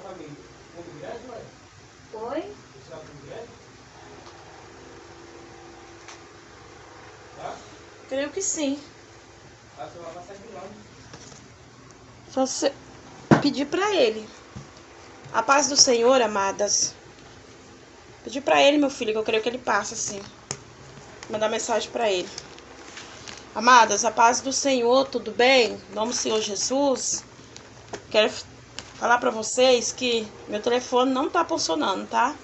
família? Fundo grande, ué? Oi? Você sabe fundo grande? Tá? Creio que sim. Você vai passar de lá. Só você pedir pra ele. A paz do Senhor, amadas. Pedir pra ele, meu filho, que eu creio que ele passa, sim. Mandar mensagem pra ele. Amadas, a paz do Senhor, tudo bem? Em nome do Senhor Jesus. Quero falar pra vocês que meu telefone não tá funcionando, tá?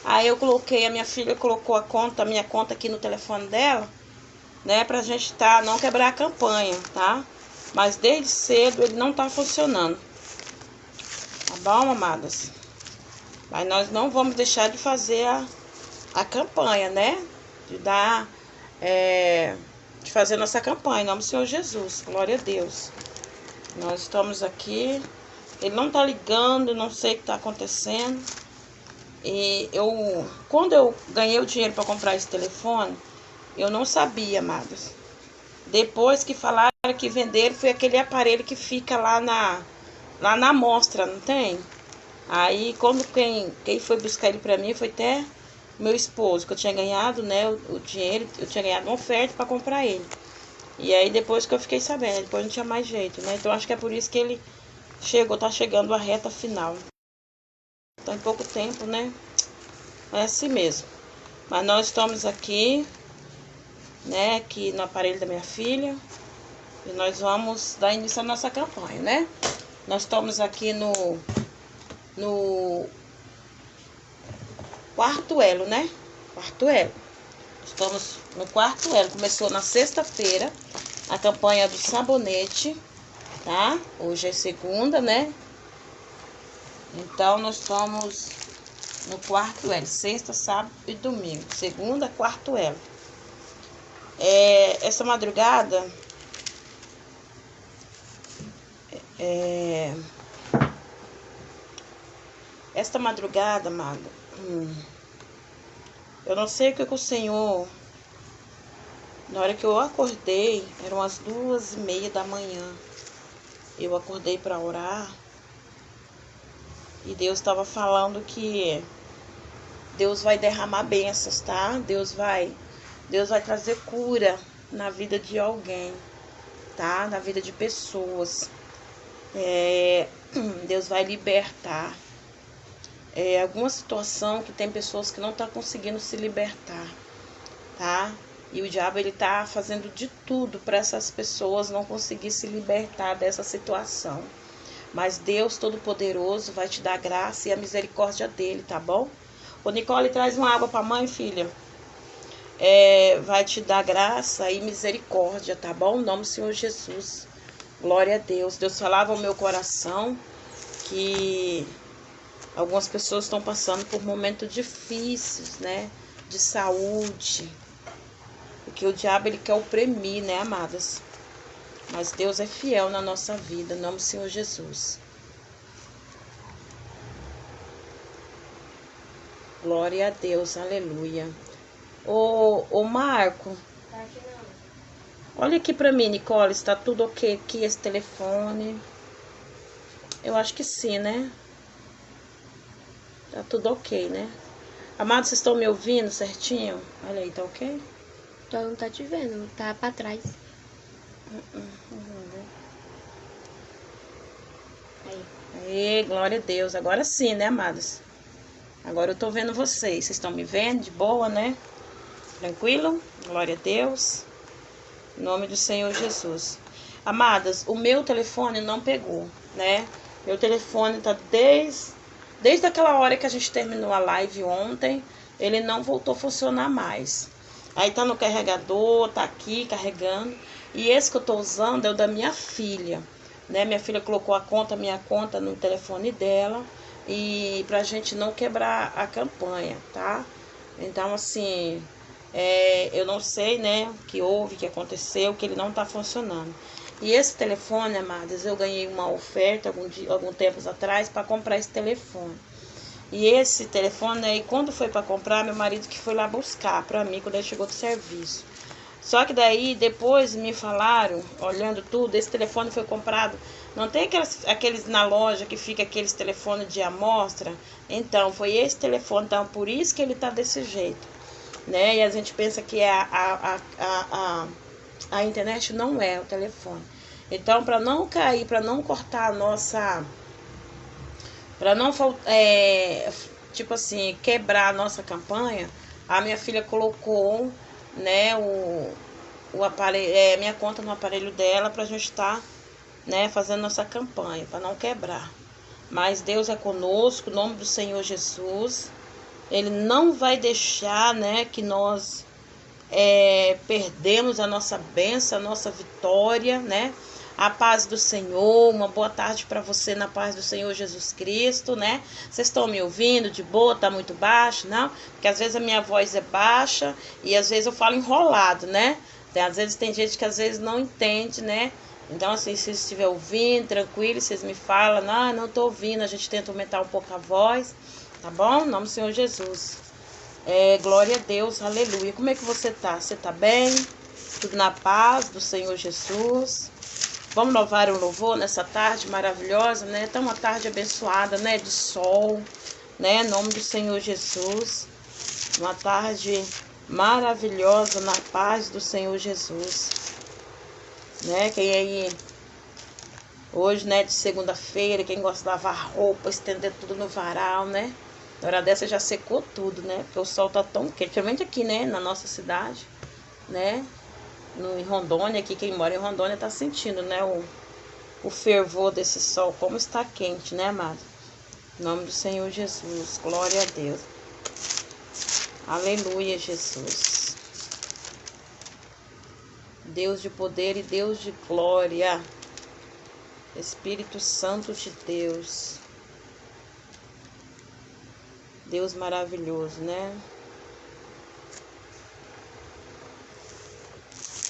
Aí eu coloquei, a minha filha colocou a minha conta aqui no telefone dela, né? Pra gente não quebrar a campanha, tá? Mas desde cedo ele não tá funcionando. Tá bom, amadas? Mas nós não vamos deixar de fazer a campanha, né? De fazer nossa campanha, em nome do Senhor Jesus. Glória a Deus. Nós estamos aqui. Ele não tá ligando, não sei o que tá acontecendo. E quando eu ganhei o dinheiro para comprar esse telefone, eu não sabia, amados. Depois que falaram que venderam, foi aquele aparelho que fica lá na amostra, não tem? Aí, quando quem foi buscar ele pra mim foi até meu esposo, que eu tinha ganhado, né, o dinheiro, eu tinha ganhado uma oferta pra comprar ele. E aí, depois que eu fiquei sabendo, depois não tinha mais jeito, né? Então, acho que é por isso que ele tá chegando à reta final. Então, em pouco tempo, né? É assim mesmo. Mas nós estamos aqui, né, aqui no aparelho da minha filha. E nós vamos dar início à nossa campanha, né? Nós estamos aqui no quarto elo, né? Quarto elo. Estamos no quarto elo. Começou na sexta-feira a campanha do sabonete, tá? Hoje é segunda, né? Então, nós estamos no quarto elo. Sexta, sábado e domingo. Segunda, quarto elo. Essa madrugada... Esta madrugada, amado, eu não sei o que o Senhor, na hora que eu acordei, eram as 2:30 da manhã, eu acordei para orar, e Deus estava falando que Deus vai derramar bênçãos, tá? Deus vai trazer cura na vida de alguém, tá? Na vida de pessoas. Deus vai libertar. Alguma situação que tem pessoas que não estão conseguindo se libertar, tá? E o diabo, ele tá fazendo de tudo para essas pessoas não conseguir se libertar dessa situação. Mas Deus Todo-Poderoso vai te dar a graça e a misericórdia dele, tá bom? Ô, Nicole, traz uma água pra mãe, filha. Vai te dar graça e misericórdia, tá bom? Em nome do Senhor Jesus. Glória a Deus. Deus falava ao meu coração que algumas pessoas estão passando por momentos difíceis, né? De saúde. Porque o diabo, ele quer oprimir, né, amadas? Mas Deus é fiel na nossa vida, em nome do Senhor Jesus. Glória a Deus, aleluia. Ô Marco. Tá aqui não. Olha aqui pra mim, Nicole, está tudo ok aqui, esse telefone? Eu acho que sim, né? Tá tudo ok, né? Amados, vocês estão me ouvindo certinho? Olha aí, tá ok? Então não tá te vendo, tá pra trás. Aí. Aê, glória a Deus. Agora sim, né, amados? Agora eu tô vendo vocês. Vocês estão me vendo de boa, né? Tranquilo? Glória a Deus. Em nome do Senhor Jesus. Amadas, o meu telefone não pegou, né? Meu telefone tá desde aquela hora que a gente terminou a live ontem, ele não voltou a funcionar mais. Aí tá no carregador, tá aqui carregando. E esse que eu tô usando é o da minha filha, né? Minha filha colocou minha conta no telefone dela, e pra gente não quebrar a campanha, tá? Então, assim, eu não sei, né, o que houve, o que aconteceu, que ele não tá funcionando. E esse telefone, amadas, eu ganhei uma oferta algum tempo atrás para comprar esse telefone. E esse telefone aí, quando foi para comprar, meu marido que foi lá buscar para mim quando ele chegou do serviço. Só que daí depois me falaram, olhando tudo, esse telefone foi comprado. Não tem aqueles na loja que fica aqueles telefones de amostra? Então, foi esse telefone, então por isso que ele tá desse jeito, né? E a gente pensa que a internet não é o telefone. Então, para não cair, para não cortar a nossa... Para não, tipo assim, quebrar a nossa campanha, a minha filha colocou, né, o aparelho, minha conta no aparelho dela para a gente estar, né, fazendo nossa campanha, para não quebrar. Mas Deus é conosco, em nome do Senhor Jesus. Ele não vai deixar, né, que nós perdemos a nossa bênção, a nossa vitória, né? A paz do Senhor, uma boa tarde para você na paz do Senhor Jesus Cristo, né? Vocês estão me ouvindo de boa? Tá muito baixo, não? Porque às vezes a minha voz é baixa e às vezes eu falo enrolado, né? Às vezes tem gente que às vezes não entende, né? Então, assim, se vocês estiverem ouvindo, tranquilo, vocês me falam, não tô ouvindo, a gente tenta aumentar um pouco a voz, tá bom? Em nome do Senhor Jesus. Glória a Deus, aleluia. Como é que você tá? Você tá bem? Tudo na paz do Senhor Jesus? Vamos louvar o louvor nessa tarde maravilhosa, né? Tá uma tarde abençoada, né? De sol, né? Em nome do Senhor Jesus. Uma tarde maravilhosa na paz do Senhor Jesus. Né? Quem aí, hoje, né? De segunda-feira, quem gosta de lavar roupa, estender tudo no varal, né? Na hora dessa já secou tudo, né? Porque o sol tá tão quente, principalmente aqui, né? Na nossa cidade, né? Em Rondônia, aqui quem mora em Rondônia tá sentindo, né, o fervor desse sol, como está quente, né, amado? Em nome do Senhor Jesus, glória a Deus. Aleluia, Jesus. Deus de poder e Deus de glória. Espírito Santo de Deus. Deus maravilhoso, né?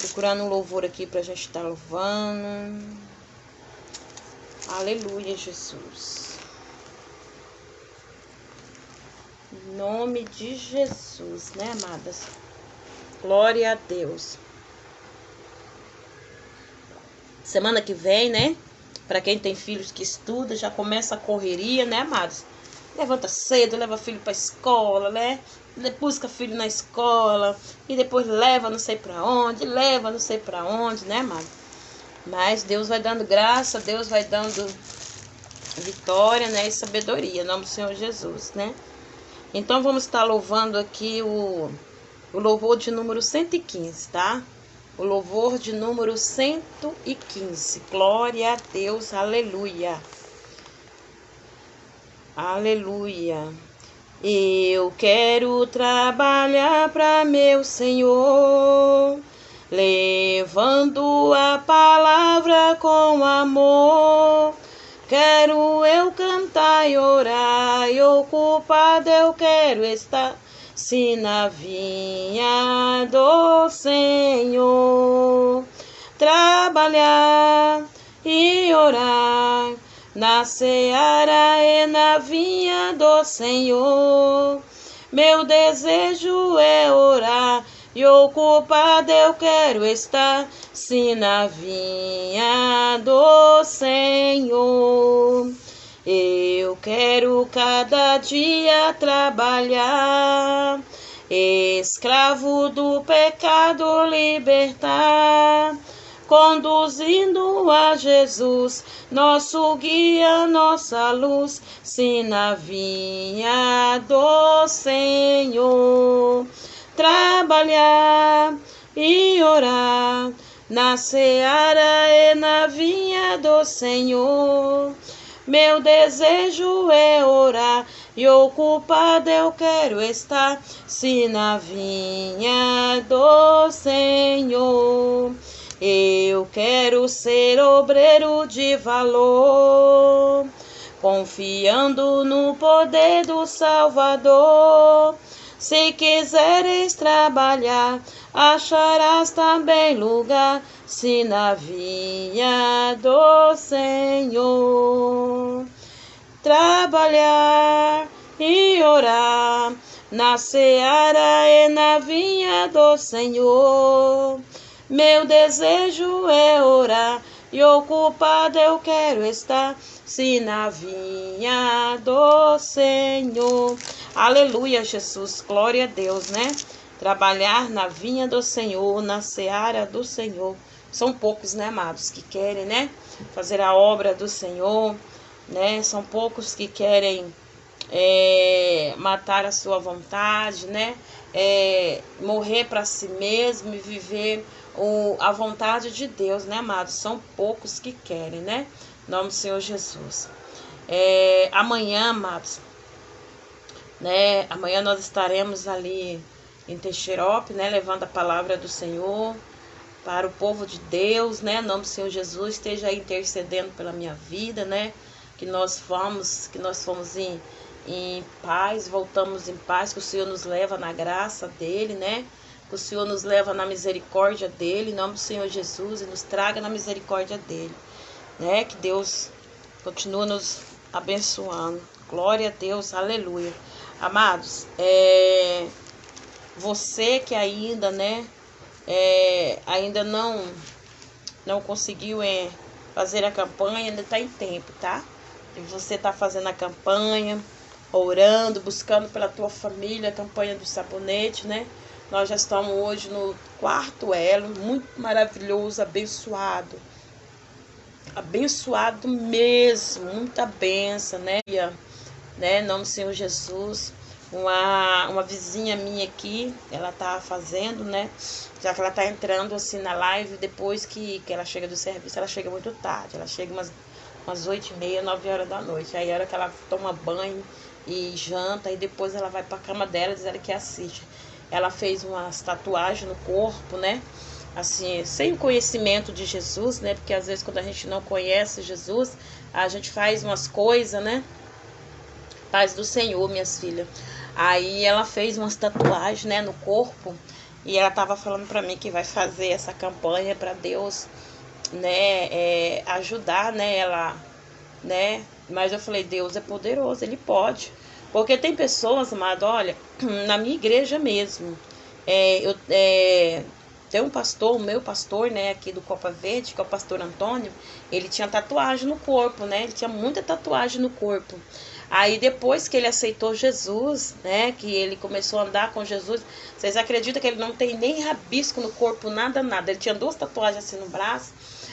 Procurando um louvor aqui pra gente estar louvando. Aleluia, Jesus. Em nome de Jesus, né, amadas? Glória a Deus. Semana que vem, né? Pra quem tem filhos que estudam, já começa a correria, né, amados? Levanta cedo, leva filho pra escola, né? Busca filho na escola e depois leva não sei pra onde, né, amado? Mas Deus vai dando graça, Deus vai dando vitória, né, e sabedoria, em nome do Senhor Jesus, né? Então vamos estar louvando aqui o louvor de número 115, tá? O louvor de número 115. Glória a Deus, aleluia. Aleluia. Eu quero trabalhar para meu Senhor, levando a palavra com amor. Quero eu cantar e orar, e ocupado eu quero estar, se na vinha do Senhor. Trabalhar e orar na seara e na vinha do Senhor. Meu desejo é orar e ocupado eu quero estar, se na vinha do Senhor. Eu quero cada dia trabalhar, escravo do pecado libertar, conduzindo a Jesus, nosso guia, nossa luz, se na vinha do Senhor. Trabalhar e orar na seara e na vinha do Senhor. Meu desejo é orar e ocupado eu quero estar, se na vinha do Senhor. Eu quero ser obreiro de valor, confiando no poder do Salvador. Se quiseres trabalhar, acharás também lugar, se na vinha do Senhor. Trabalhar e orar na seara e na vinha do Senhor. Meu desejo é orar e ocupado eu quero estar, se na vinha do Senhor. Aleluia, Jesus, glória a Deus, né? Trabalhar na vinha do Senhor, na seara do Senhor. São poucos, né, amados, que querem, né, fazer a obra do Senhor, né? São poucos que querem matar a sua vontade, né? Morrer para si mesmo e viver a vontade de Deus, né, amados? São poucos que querem, né? Em nome do Senhor Jesus. Amanhã, amados, né? Amanhã nós estaremos ali em Texerópolis, né? Levando a palavra do Senhor para o povo de Deus, né? Em nome do Senhor Jesus, esteja aí intercedendo pela minha vida, né? Que nós fomos em paz, voltamos em paz, que o Senhor nos leva na graça dele, né? Que o Senhor nos leva na misericórdia dele, em nome do Senhor Jesus, e nos traga na misericórdia dele, né? Que Deus continue nos abençoando. Glória a Deus, aleluia. Amados, você que ainda, né? Ainda não conseguiu fazer a campanha, ainda está em tempo, tá? Você está fazendo a campanha, orando, buscando pela tua família, a campanha do sabonete, né? Nós já estamos hoje no 4º elo, muito maravilhoso, abençoado. Abençoado mesmo, muita bênção, né? Em nome do Senhor Jesus. Uma vizinha minha aqui, ela tá fazendo, né? Já que ela tá entrando assim na live, depois que ela chega do serviço, ela chega muito tarde. Ela chega umas 8h30, 9 horas da noite. Aí a hora que ela toma banho e janta, e depois ela vai pra cama dela, diz ela que assiste. Ela fez umas tatuagens no corpo, né? Assim, sem o conhecimento de Jesus, né? Porque às vezes quando a gente não conhece Jesus, a gente faz umas coisas, né? Paz do Senhor, minhas filhas. Aí ela fez umas tatuagens, né, no corpo, e ela tava falando pra mim que vai fazer essa campanha para Deus, né, ajudar, né, ela, né, mas eu falei, Deus é poderoso, Ele pode, porque tem pessoas, amado, olha, na minha igreja mesmo, tem um pastor, o meu pastor, né, aqui do Copa Verde, que é o pastor Antônio, ele tinha tatuagem no corpo, né, ele tinha muita tatuagem no corpo. Aí depois que ele aceitou Jesus, né, que ele começou a andar com Jesus, vocês acreditam que ele não tem nem rabisco no corpo, nada. Ele tinha 2 tatuagens assim no braço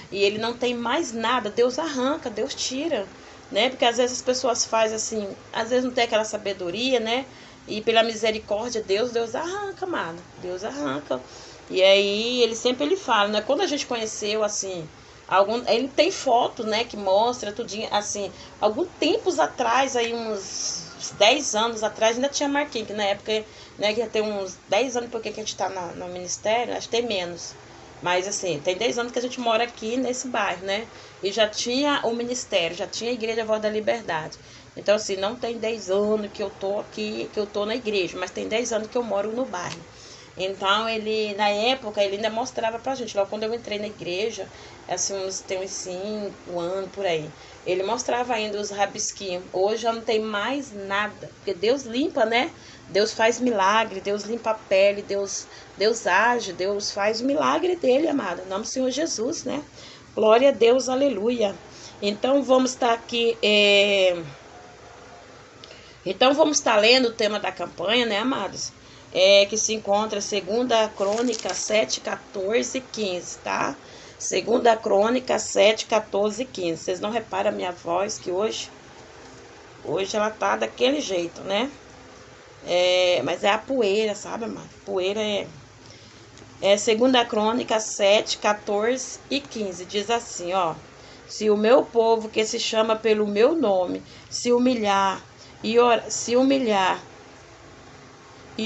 e ele não tem mais nada. Deus arranca, Deus tira, né, porque às vezes as pessoas fazem assim, às vezes não tem aquela sabedoria, né, e pela misericórdia de Deus arranca, amado, Deus arranca. E aí ele fala, né, quando a gente conheceu assim, ele tem foto, né, que mostra tudinho, assim, alguns tempos atrás, aí uns 10 anos atrás, ainda tinha Marquinhos, que na época, né, que já tem uns 10 anos porque que a gente tá no ministério, acho que tem menos, mas assim, tem 10 anos que a gente mora aqui nesse bairro, né, e já tinha o ministério, já tinha a Igreja Voz da Liberdade. Então assim, não tem 10 anos que eu tô aqui, que eu tô na igreja, mas tem 10 anos que eu moro no bairro. Então, ele, na época, ele ainda mostrava pra gente. Logo quando eu entrei na igreja, assim, tem uns 5 anos por aí, ele mostrava ainda os rabisquinhos. Hoje já não tem mais nada, porque Deus limpa, né? Deus faz milagre, Deus limpa a pele, Deus age, Deus faz o milagre dele, amado. Em nome do Senhor Jesus, né? Glória a Deus, aleluia. Então, vamos estar aqui... Então, vamos estar lendo o tema da campanha, né, amados? Que se encontra 2 Crônica 7, 14 e 15, tá? 2 Crônica 7, 14 e 15. Vocês não reparam a minha voz, que hoje ela tá daquele jeito, né? Mas é a poeira, sabe, amado? Poeira é 2 Crônica 7, 14 e 15. Diz assim, ó. Se o meu povo, que se chama pelo meu nome, se humilhar e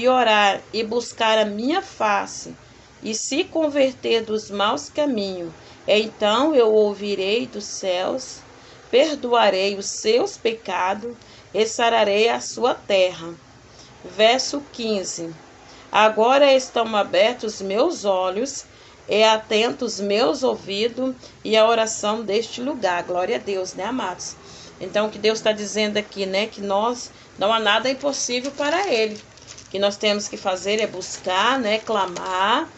orar e buscar a minha face e se converter dos maus caminhos, então eu ouvirei dos céus, perdoarei os seus pecados e sararei a sua terra. Verso 15. Agora estão abertos meus olhos e atentos meus ouvidos e a oração deste lugar. Glória a Deus, né, amados? Então, o que Deus está dizendo aqui, né, que nós, não há nada impossível para Ele. que nós temos que fazer é buscar, né, clamar,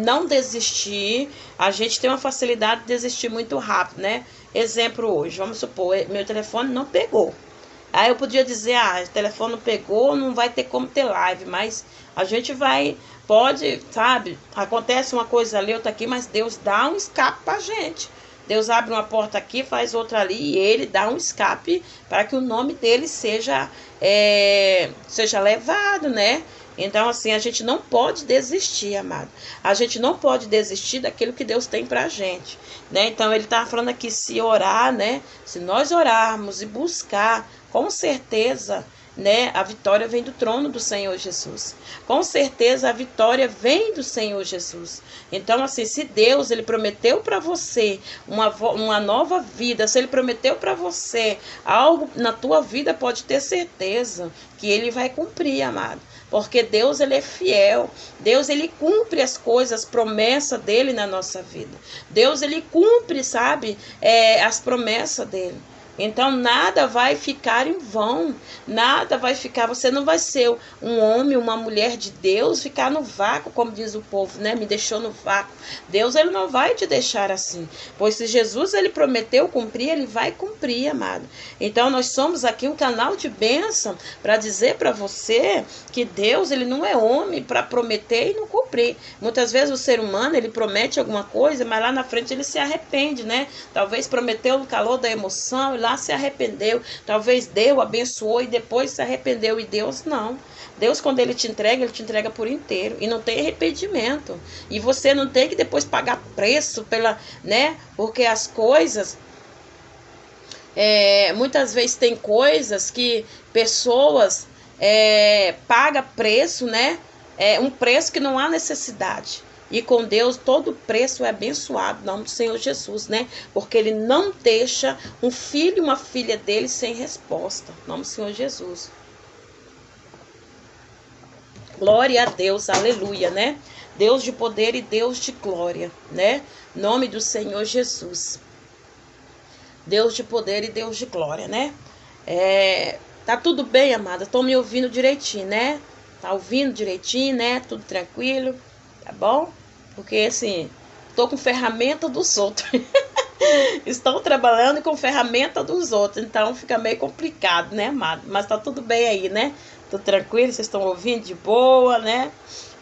não desistir. A gente tem uma facilidade de desistir muito rápido, né? Exemplo hoje, vamos supor, meu telefone não pegou. Aí eu podia dizer, o telefone não pegou, não vai ter como ter live, mas a gente pode, sabe, acontece uma coisa ali, outra aqui, mas Deus dá um escape pra gente. Deus abre uma porta aqui, faz outra ali, e Ele dá um escape para que o nome dele seja levado, né? Então, assim, a gente não pode desistir, amado. A gente não pode desistir daquilo que Deus tem pra gente, né? Então, ele tá falando aqui, se orar, né? Se nós orarmos e buscar, com certeza, né, a vitória vem do trono do Senhor Jesus. Com certeza a vitória vem do Senhor Jesus. Então, assim, se Deus, ele prometeu para você uma nova vida, se ele prometeu para você algo na tua vida, pode ter certeza que ele vai cumprir, amado. Porque Deus, ele é fiel. Deus, ele cumpre as coisas, as promessas dele na nossa vida. Deus, ele cumpre, sabe, as promessas dele. Então, nada vai ficar em vão, nada vai ficar, você não vai ser um homem, uma mulher de Deus, ficar no vácuo, como diz o povo, né? Me deixou no vácuo. Deus, ele não vai te deixar assim, pois se Jesus, ele prometeu cumprir, ele vai cumprir, amado. Então, nós somos aqui um canal de bênção para dizer para você que Deus, ele não é homem para prometer e não cumprir. Muitas vezes o ser humano, ele promete alguma coisa, mas lá na frente ele se arrepende, né? Talvez prometeu no calor da emoção, lá se arrependeu, talvez deu, abençoou e depois se arrependeu, e Deus não. Deus, quando ele te entrega por inteiro e não tem arrependimento, e você não tem que depois pagar preço né, porque as coisas, muitas vezes tem coisas que pessoas pagam preço, né, um preço que não há necessidade. E com Deus todo preço é abençoado, em nome do Senhor Jesus, né? Porque ele não deixa um filho e uma filha dele sem resposta, em nome do Senhor Jesus. Glória a Deus, aleluia, né? Deus de poder e Deus de glória, né? Em nome do Senhor Jesus. Deus de poder e Deus de glória, né? Tá tudo bem, amada? Estão me ouvindo direitinho, né? Tá ouvindo direitinho, né? Tudo tranquilo, tá bom? Porque, assim, tô com ferramenta dos outros. Estão trabalhando com ferramenta dos outros. Então, fica meio complicado, né, amado? Mas tá tudo bem aí, né? Tudo tranquilo? Vocês estão ouvindo de boa, né?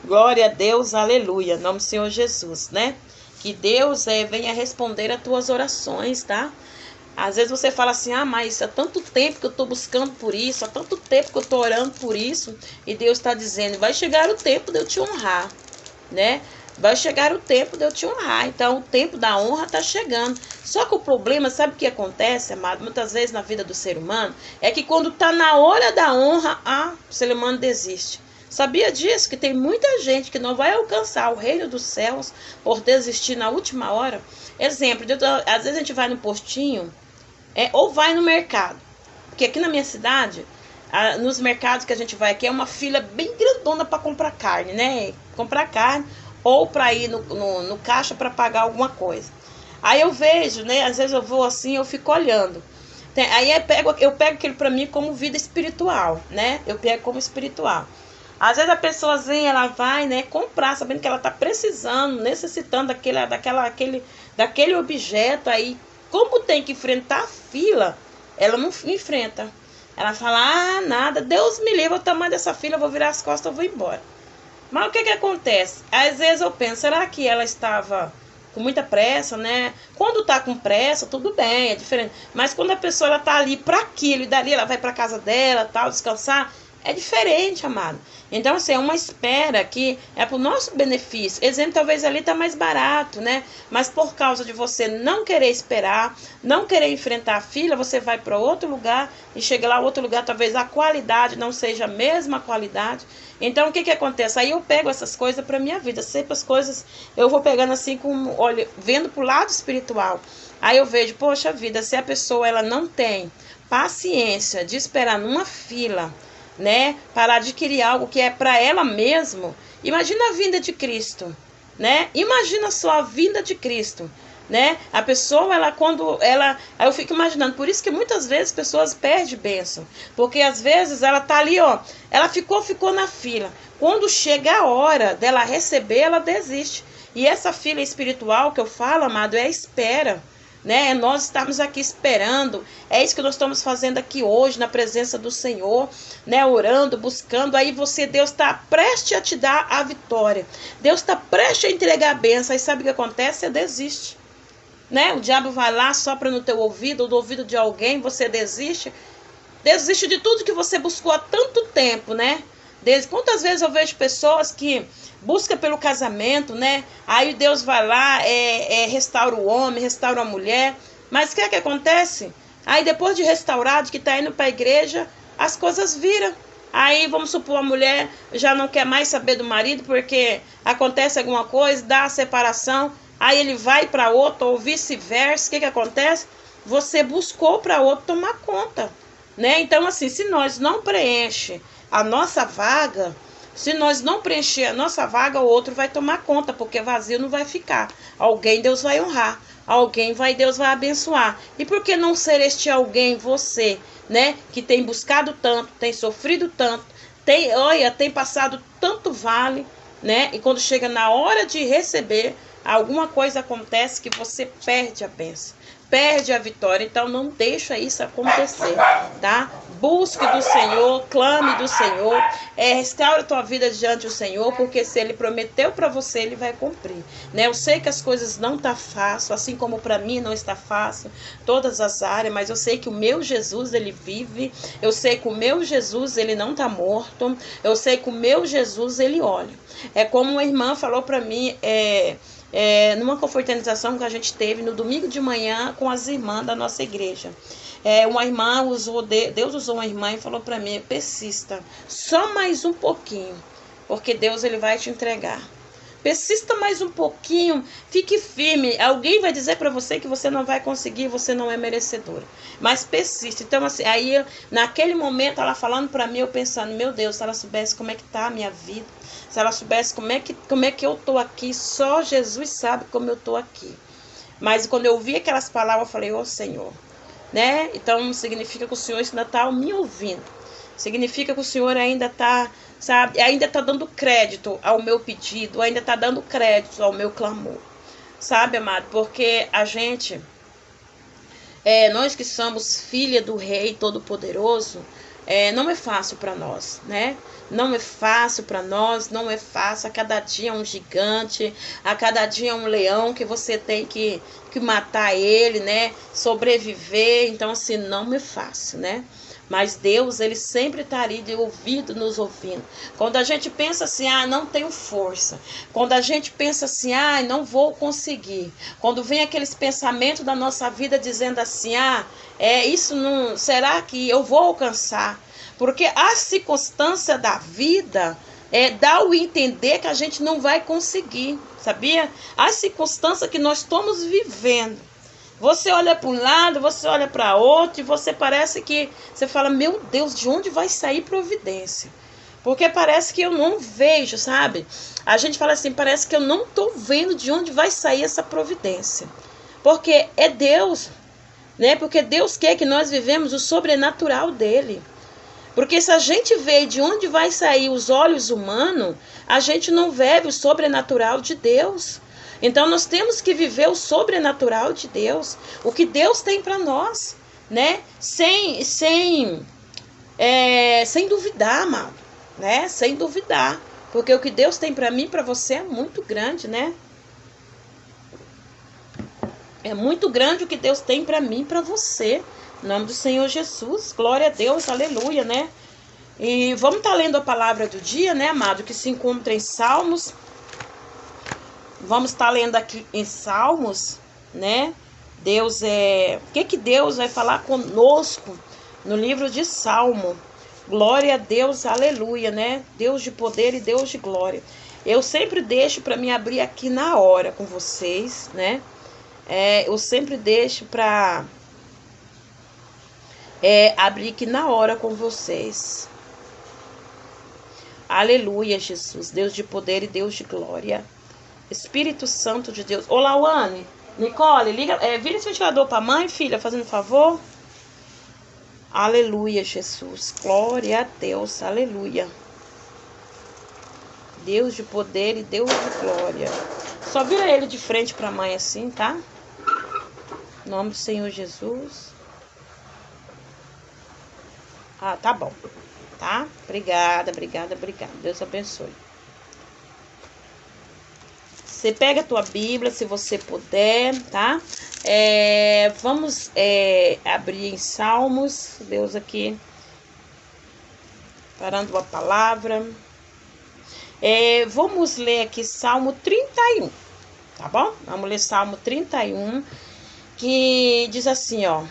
Glória a Deus, aleluia. Em nome do Senhor Jesus, né? Que Deus venha responder as tuas orações, tá? Às vezes você fala assim, mas há tanto tempo que eu tô buscando por isso, há tanto tempo que eu tô orando por isso. E Deus está dizendo, vai chegar o tempo de eu te honrar, né? Vai chegar o tempo de eu te honrar. Então, o tempo da honra está chegando. Só que o problema, sabe o que acontece, amado? Muitas vezes na vida do ser humano, é que quando está na hora da honra, o ser humano desiste. Sabia disso? Que tem muita gente que não vai alcançar o reino dos céus por desistir na última hora. Exemplo, às vezes a gente vai no postinho, ou vai no mercado. Porque aqui na minha cidade, nos mercados que a gente vai aqui, é uma fila bem grandona para comprar carne, né? Comprar carne. Ou para ir no caixa para pagar alguma coisa. Aí eu vejo, né? Às vezes eu vou assim, eu fico olhando. Aí eu pego aquilo para mim como vida espiritual, né? Eu pego como espiritual. Às vezes a pessoazinha, ela vai, né, comprar, sabendo que ela tá precisando, necessitando daquele objeto. Aí, como tem que enfrentar a fila, ela não enfrenta. Ela fala, nada, Deus me livre, o tamanho dessa fila, eu vou virar as costas, eu vou embora. Mas o que acontece? Às vezes eu penso, será que ela estava com muita pressa, né? Quando tá com pressa, tudo bem, é diferente. Mas quando a pessoa ela tá ali para aquilo, e dali ela vai para casa dela, tal, descansar, é diferente, amado. Então, assim, é uma espera que é para o nosso benefício. Exemplo, talvez ali tá mais barato, né? Mas por causa de você não querer esperar, não querer enfrentar a fila, você vai para outro lugar e chega lá, outro lugar, talvez a qualidade não seja a mesma qualidade. Então, o que acontece? Aí eu pego essas coisas para minha vida. Sempre as coisas eu vou pegando assim, vendo pro lado espiritual. Aí eu vejo, poxa vida, se a pessoa ela não tem paciência de esperar numa fila, né, para adquirir algo que é para ela mesmo, imagina a vinda de Cristo, né? Imagina só a vinda de Cristo. né? A pessoa, aí eu fico imaginando, por isso que muitas vezes pessoas perdem bênção, porque às vezes ela tá ali, ó, ela ficou na fila. Quando chega a hora dela receber, ela desiste. E essa fila espiritual que eu falo, amado, é a espera, né? É nós estarmos aqui esperando. É isso que nós estamos fazendo aqui hoje, na presença do Senhor, né? Orando, buscando. Aí Deus está prestes a te dar a vitória. Deus está prestes a entregar a bênção. Aí sabe o que acontece? Você desiste, né? O diabo vai lá, sopra no teu ouvido, ou do ouvido de alguém, você desiste. Desiste de tudo que você buscou há tanto tempo, né? Quantas vezes eu vejo pessoas que buscam pelo casamento, né? Aí Deus vai lá, restaura o homem, restaura a mulher. Mas o que é que acontece? Aí depois de restaurado, que está indo para a igreja, as coisas viram. Aí vamos supor, a mulher já não quer mais saber do marido porque acontece alguma coisa, dá a separação. Aí ele vai para outro ou vice-versa. O que acontece? Você buscou para outro tomar conta, né? Então assim, se nós não preenche a nossa vaga, se nós não preencher a nossa vaga, o outro vai tomar conta, porque vazio não vai ficar. Alguém Deus vai honrar, Deus vai abençoar. E por que não ser este alguém você, né? Que tem buscado tanto, tem sofrido tanto, tem passado tanto vale, né? E quando chega na hora de receber, alguma coisa acontece que você perde a bênção, perde a vitória. Então não deixa isso acontecer, tá? Busque do Senhor, clame do Senhor, restaura a tua vida diante do Senhor, porque se Ele prometeu para você, Ele vai cumprir, né? Eu sei que as coisas não tá fácil, assim como para mim não está fácil, todas as áreas, mas eu sei que o meu Jesus, Ele vive, eu sei que o meu Jesus, Ele não tá morto, eu sei que o meu Jesus, Ele olha. É como uma irmã falou para mim, numa confraternização que a gente teve no domingo de manhã com as irmãs da nossa igreja. Uma irmã Deus usou uma irmã e falou para mim: persista, só mais um pouquinho, porque Deus Ele vai te entregar. Persista mais um pouquinho, fique firme. Alguém vai dizer para você que você não vai conseguir, você não é merecedora, mas persista. Então assim, aí naquele momento ela falando para mim, eu pensando: meu Deus, se ela soubesse como é que tá a minha vida, se ela soubesse como é que eu tô aqui, só Jesus sabe como eu tô aqui. Mas quando eu vi aquelas palavras, eu falei: ô Senhor, né? Então significa que o Senhor ainda está me ouvindo. Significa que o Senhor ainda está, sabe, ainda está dando crédito ao meu pedido, ainda está dando crédito ao meu clamor. Sabe, amado? Porque a gente, nós que somos filha do Rei Todo-Poderoso, não é fácil para nós, né? Não é fácil para nós, não é fácil. A cada dia é um gigante, a cada dia é um leão que você tem que matar ele, né? Sobreviver. Então, assim, não é fácil, né? Mas Deus, Ele sempre está ali de ouvido nos ouvindo. Quando a gente pensa assim, não tenho força. Quando a gente pensa assim, não vou conseguir. Quando vem aqueles pensamentos da nossa vida dizendo assim, isso não, será que eu vou alcançar? Porque a circunstância da vida dá o entender que a gente não vai conseguir, sabia? A circunstância que nós estamos vivendo. Você olha para um lado, você olha para outro, e você parece que, você fala: meu Deus, de onde vai sair providência? Porque parece que eu não vejo, sabe? A gente fala assim, parece que eu não estou vendo de onde vai sair essa providência. Porque é Deus, né? Porque Deus quer que nós vivemos o sobrenatural dele. Porque se a gente vê de onde vai sair os olhos humanos, a gente não vê o sobrenatural de Deus. Então nós temos que viver o sobrenatural de Deus, o que Deus tem para nós, né? Sem duvidar, amado, né? Sem duvidar, porque o que Deus tem para mim e para você é muito grande, né? É muito grande o que Deus tem para mim e para você. Em nome do Senhor Jesus, glória a Deus, aleluia, né? E vamos estar lendo a palavra do dia, né, amado, que se encontra em Salmos. Vamos estar lendo aqui em Salmos, né? O que Deus vai falar conosco no livro de Salmo? Glória a Deus, aleluia, né? Deus de poder e Deus de glória. Eu sempre deixo para me abrir aqui na hora com vocês, né? Eu sempre deixo para abrir aqui na hora com vocês. Aleluia, Jesus, Deus de poder e Deus de glória. Espírito Santo de Deus. Olá, Lawane. Nicole, vira esse ventilador pra mãe, filha, fazendo favor. Aleluia, Jesus. Glória a Deus, aleluia. Deus de poder e Deus de glória. Só vira ele de frente pra mãe assim, tá? Em nome do Senhor Jesus. Ah, tá bom. Tá? Obrigada. Deus abençoe. Você pega a tua Bíblia, se você puder, tá? Vamos abrir em Salmos. Deus aqui. Parando a palavra. Vamos ler aqui Salmo 31. Tá bom? Vamos ler Salmo 31. Que diz assim, ó.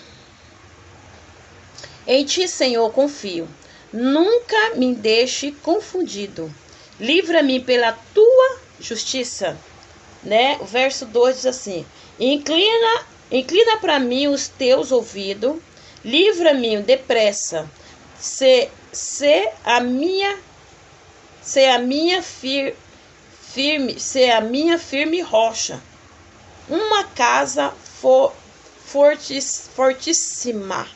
Em ti, Senhor, confio. Nunca me deixe confundido. Livra-me pela tua justiça. Né? O verso 2 diz assim: Inclina para mim os teus ouvidos, livra-me depressa. Se a minha firme rocha, uma casa fortíssima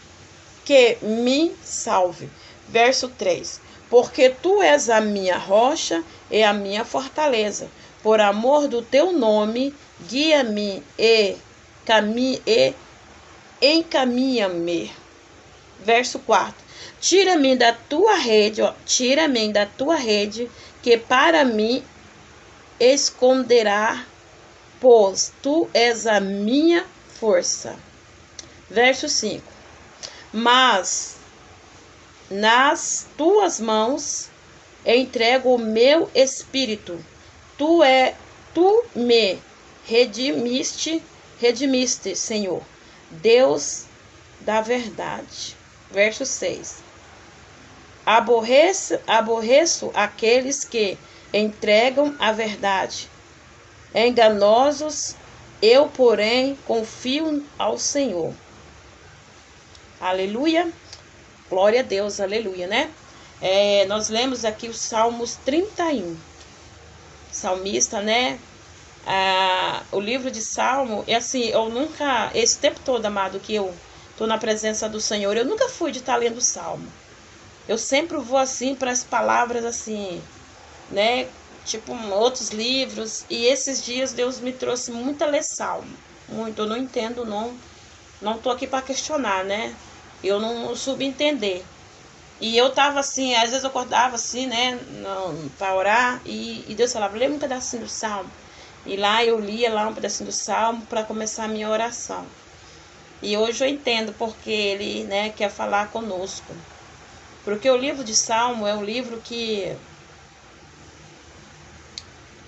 que me salve. Verso 3: Porque tu és a minha rocha e a minha fortaleza. Por amor do teu nome, guia-me e encaminha-me. Verso 4: Tira-me da tua rede, que para mim esconderá, pois tu és a minha força. Verso 5: Mas nas tuas mãos entrego o meu espírito. Tu me redimiste, Senhor, Deus da verdade. Verso 6: Aborreço aqueles que entregam a verdade. Enganosos, eu, porém, confio ao Senhor. Aleluia. Glória a Deus, aleluia, né? Nós lemos aqui os Salmos 31. Salmista, né? O livro de Salmo, assim, eu nunca, esse tempo todo, amado, que eu tô na presença do Senhor, eu nunca fui de estar lendo Salmo. Eu sempre vou assim para as palavras assim, né? Tipo outros livros. E esses dias Deus me trouxe muito a ler Salmo. Muito, eu não entendo, não tô aqui para questionar, né? Eu não subentender. E eu tava assim, às vezes eu acordava assim, né, para orar, e Deus falava, lê um pedacinho do Salmo. E lá eu lia lá um pedacinho do Salmo para começar a minha oração. E hoje eu entendo porque ele, né, quer falar conosco. Porque o livro de Salmo é um livro que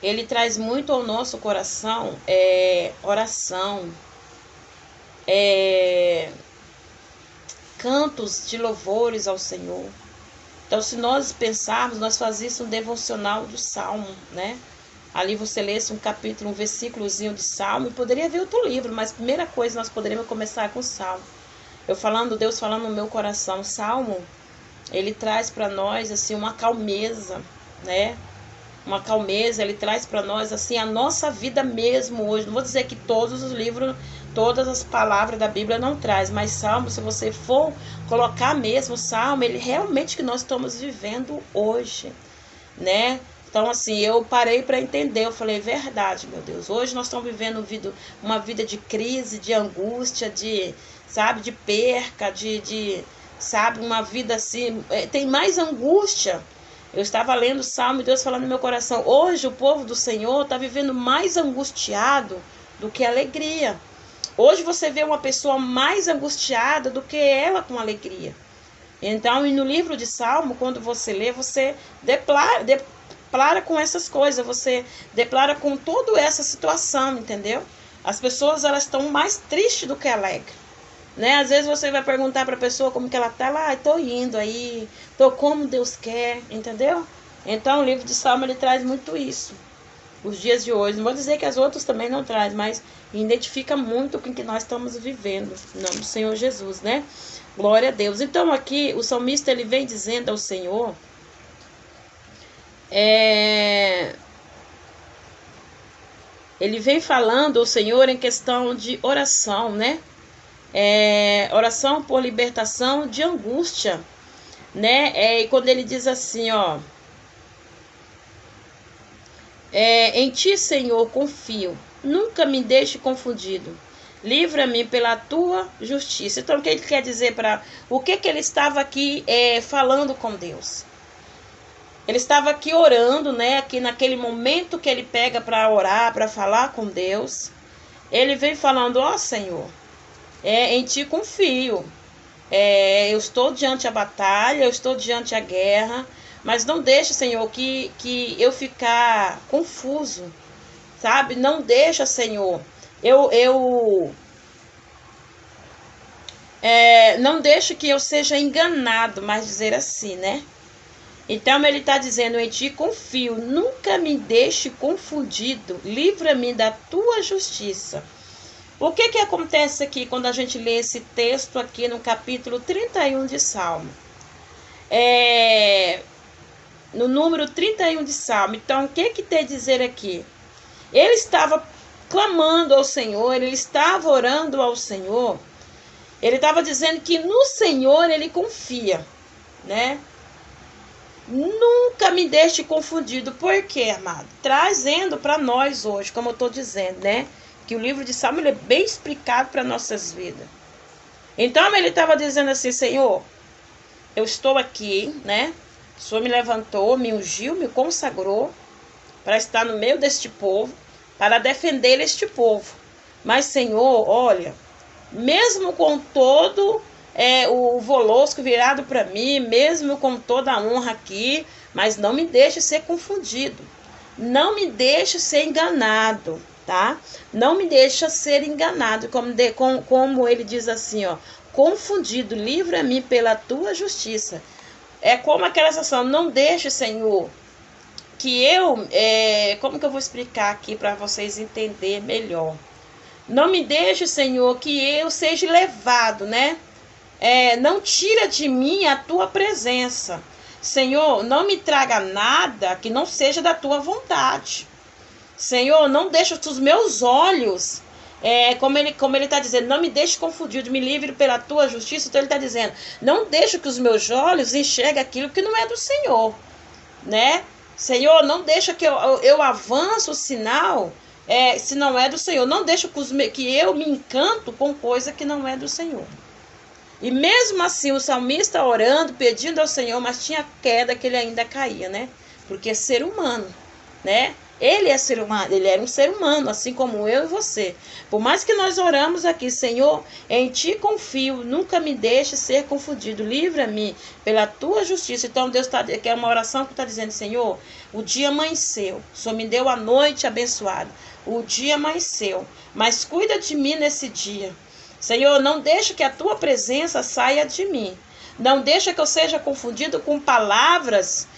ele traz muito ao nosso coração oração, cantos de louvores ao Senhor. Então, se nós pensarmos, nós fazíamos um devocional do Salmo, né? Ali você lesse um capítulo, um versículozinho de Salmo, e poderia ver outro livro, mas a primeira coisa nós poderíamos começar com o Salmo. Deus falando no meu coração, o Salmo, ele traz para nós, assim, uma calmeza, né? Uma calmeza, ele traz para nós, assim, a nossa vida mesmo hoje. Não vou dizer que todos os livros, todas as palavras da Bíblia não traz, mas Salmo, se você for colocar mesmo o Salmo, ele realmente que nós estamos vivendo hoje, né? Então, assim, eu parei para entender, eu falei, verdade, meu Deus, hoje nós estamos vivendo uma vida de crise, de angústia, de perca, sabe, uma vida assim, tem mais angústia. Eu estava lendo o Salmo e Deus falando no meu coração, hoje o povo do Senhor está vivendo mais angustiado do que alegria. Hoje você vê uma pessoa mais angustiada do que ela com alegria. Então, e no livro de Salmo, quando você lê, você deplara com essas coisas, você deplara com toda essa situação, entendeu? As pessoas, elas estão mais tristes do que alegres. Né? Às vezes você vai perguntar para a pessoa como que ela está lá, estou indo aí, estou como Deus quer, entendeu? Então o livro de Salmo ele traz muito isso, os dias de hoje. Não vou dizer que as outras também não traz, mas identifica muito com o que nós estamos vivendo, em nome do Senhor Jesus, né? Glória a Deus. Então aqui o salmista ele vem dizendo ao Senhor, ele vem falando o Senhor em questão de oração, né? Oração por libertação de angústia, né? E quando ele diz assim, ó, em ti, Senhor, confio, nunca me deixe confundido, livra-me pela tua justiça. Então, o que ele quer dizer o que ele estava aqui falando com Deus? Ele estava aqui orando, né? Aqui naquele momento que ele pega para orar, para falar com Deus, ele vem falando, ó Senhor, em ti confio. Eu estou diante a batalha, eu estou diante a guerra, mas não deixe, Senhor, que eu ficar confuso, sabe? Não deixa, Senhor, não deixe que eu seja enganado, mas dizer assim, né? Então ele está dizendo, em ti confio, nunca me deixe confundido, livra-me da tua justiça. O que acontece aqui quando a gente lê esse texto aqui no capítulo 31 de Salmo? No número 31 de Salmo. Então, o que tem a dizer aqui? Ele estava clamando ao Senhor, ele estava orando ao Senhor. Ele estava dizendo que no Senhor ele confia, né? Nunca me deixe confundido. Por quê, amado? Trazendo para nós hoje, como eu estou dizendo, né? Que o livro de Salmo ele é bem explicado para nossas vidas. Então ele estava dizendo assim, Senhor, eu estou aqui, né? O Senhor me levantou, me ungiu, me consagrou para estar no meio deste povo, para defender este povo. Mas, Senhor, olha, mesmo com todo o volosco virado para mim, mesmo com toda a honra aqui, mas não me deixe ser confundido. Não me deixe ser enganado, tá? Não me deixe ser enganado, como ele diz assim, ó, confundido, livra-me pela tua justiça. É como aquela sensação, não deixe, Senhor, que como que eu vou explicar aqui para vocês entenderem melhor? Não me deixe, Senhor, que eu seja levado, né? Não tira de mim a tua presença. Senhor, não me traga nada que não seja da tua vontade. Senhor, não deixe os meus olhos, como ele está dizendo, não me deixe confundido, me livre pela tua justiça. Então ele está dizendo, não deixe que os meus olhos enxerguem aquilo que não é do Senhor, né? Senhor, não deixa que eu avance o sinal, se não é do Senhor. Não deixa que eu me encanto com coisa que não é do Senhor. E mesmo assim, o salmista orando, pedindo ao Senhor, mas tinha queda que ele ainda caía, né? Porque é ser humano, né? Ele é ser humano, ele era um ser humano, assim como eu e você. Por mais que nós oramos aqui, Senhor, em ti confio, nunca me deixe ser confundido, livra-me pela tua justiça. Então Deus que é uma oração que está dizendo, Senhor, o dia amanheceu, o Senhor me deu a noite abençoada, o dia amanheceu, mas cuida de mim nesse dia. Senhor, não deixa que a tua presença saia de mim. Não deixa que eu seja confundido com palavras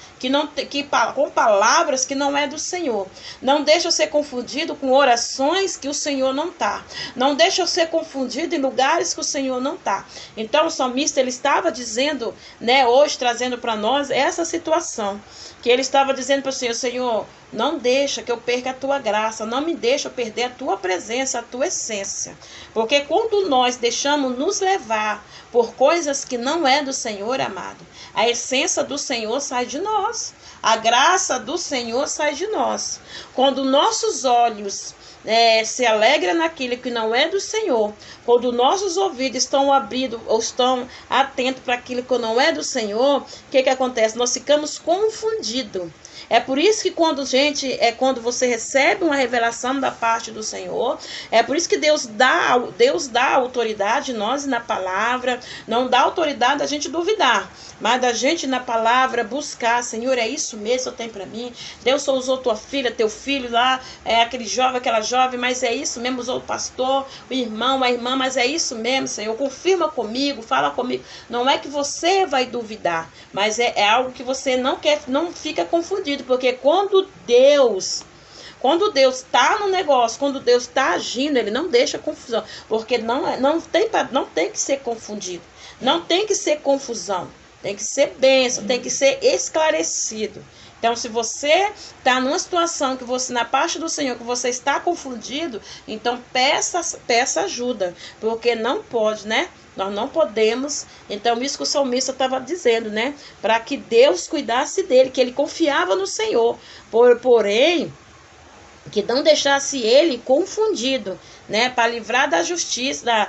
com palavras que não é do Senhor. Não deixa eu ser confundido com orações que o Senhor não está. Não deixa eu ser confundido em lugares que o Senhor não está. Então o salmista ele estava dizendo, né, hoje trazendo para nós essa situação, que ele estava dizendo para o Senhor, Senhor, não deixa que eu perca a tua graça, não me deixa eu perder a tua presença, a tua essência. Porque quando nós deixamos nos levar por coisas que não é do Senhor, amado, a essência do Senhor sai de nós. A graça do Senhor sai de nós. Quando nossos olhos se alegram naquilo que não é do Senhor, quando nossos ouvidos estão abridos ou estão atentos para aquilo que não é do Senhor, o que acontece? Nós ficamos confundidos. É por isso que quando você recebe uma revelação da parte do Senhor, é por isso que Deus dá autoridade nós na palavra, não dá autoridade a gente duvidar, mas da gente na palavra buscar, Senhor, é isso mesmo que eu tenho para mim? Deus só usou tua filha, teu filho lá, aquele jovem, aquela jovem, mas é isso mesmo, usou o pastor, o irmão, a irmã, mas é isso mesmo, Senhor, confirma comigo, fala comigo. Não é que você vai duvidar, mas é algo que você não fica confundido. Porque quando Deus está no negócio, quando Deus está agindo, ele não deixa confusão. Porque não tem que ser confundido. Não tem que ser confusão. Tem que ser bênção, tem que ser esclarecido. Então, se você está numa situação que você, na parte do Senhor, que você está confundido, então peça ajuda, porque não pode, né? Nós não podemos. Então, isso que o salmista estava dizendo, né? Para que Deus cuidasse dele, que ele confiava no Senhor. Porém, que não deixasse ele confundido, né? Para livrar da justiça,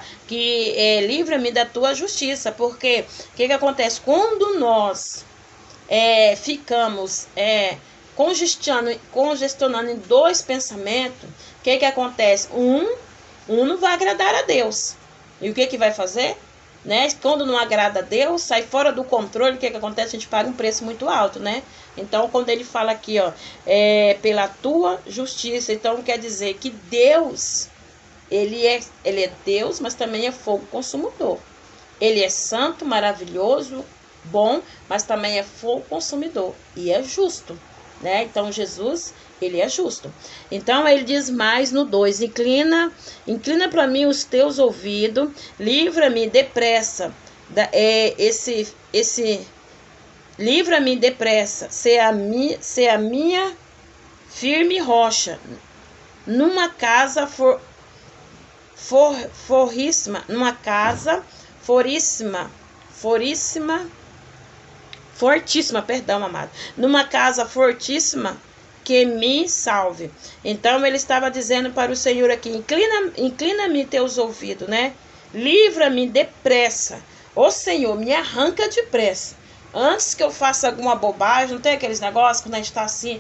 livra-me da tua justiça. Porque o que acontece? Quando nós ficamos congestionando em dois pensamentos, o que acontece? Um não vai agradar a Deus. E o que vai fazer? Né? Quando não agrada a Deus, sai fora do controle, o que acontece? A gente paga um preço muito alto, né? Então, quando ele fala aqui, ó, pela tua justiça, então quer dizer que Deus, ele é Deus, mas também é fogo consumidor. Ele é santo, maravilhoso, bom, mas também é fogo consumidor e é justo, né? Então, Jesus, ele é justo. Então, ele diz mais no 2, inclina para mim os teus ouvidos, livra-me depressa, livra-me depressa, ser a minha firme rocha, numa casa fortíssima, perdão, amado, numa casa fortíssima, que me salve. Então ele estava dizendo para o Senhor aqui, inclina-me teus ouvidos, né? Livra-me depressa. Ô Senhor, me arranca depressa. Antes que eu faça alguma bobagem, não tem aqueles negócios quando a gente está assim,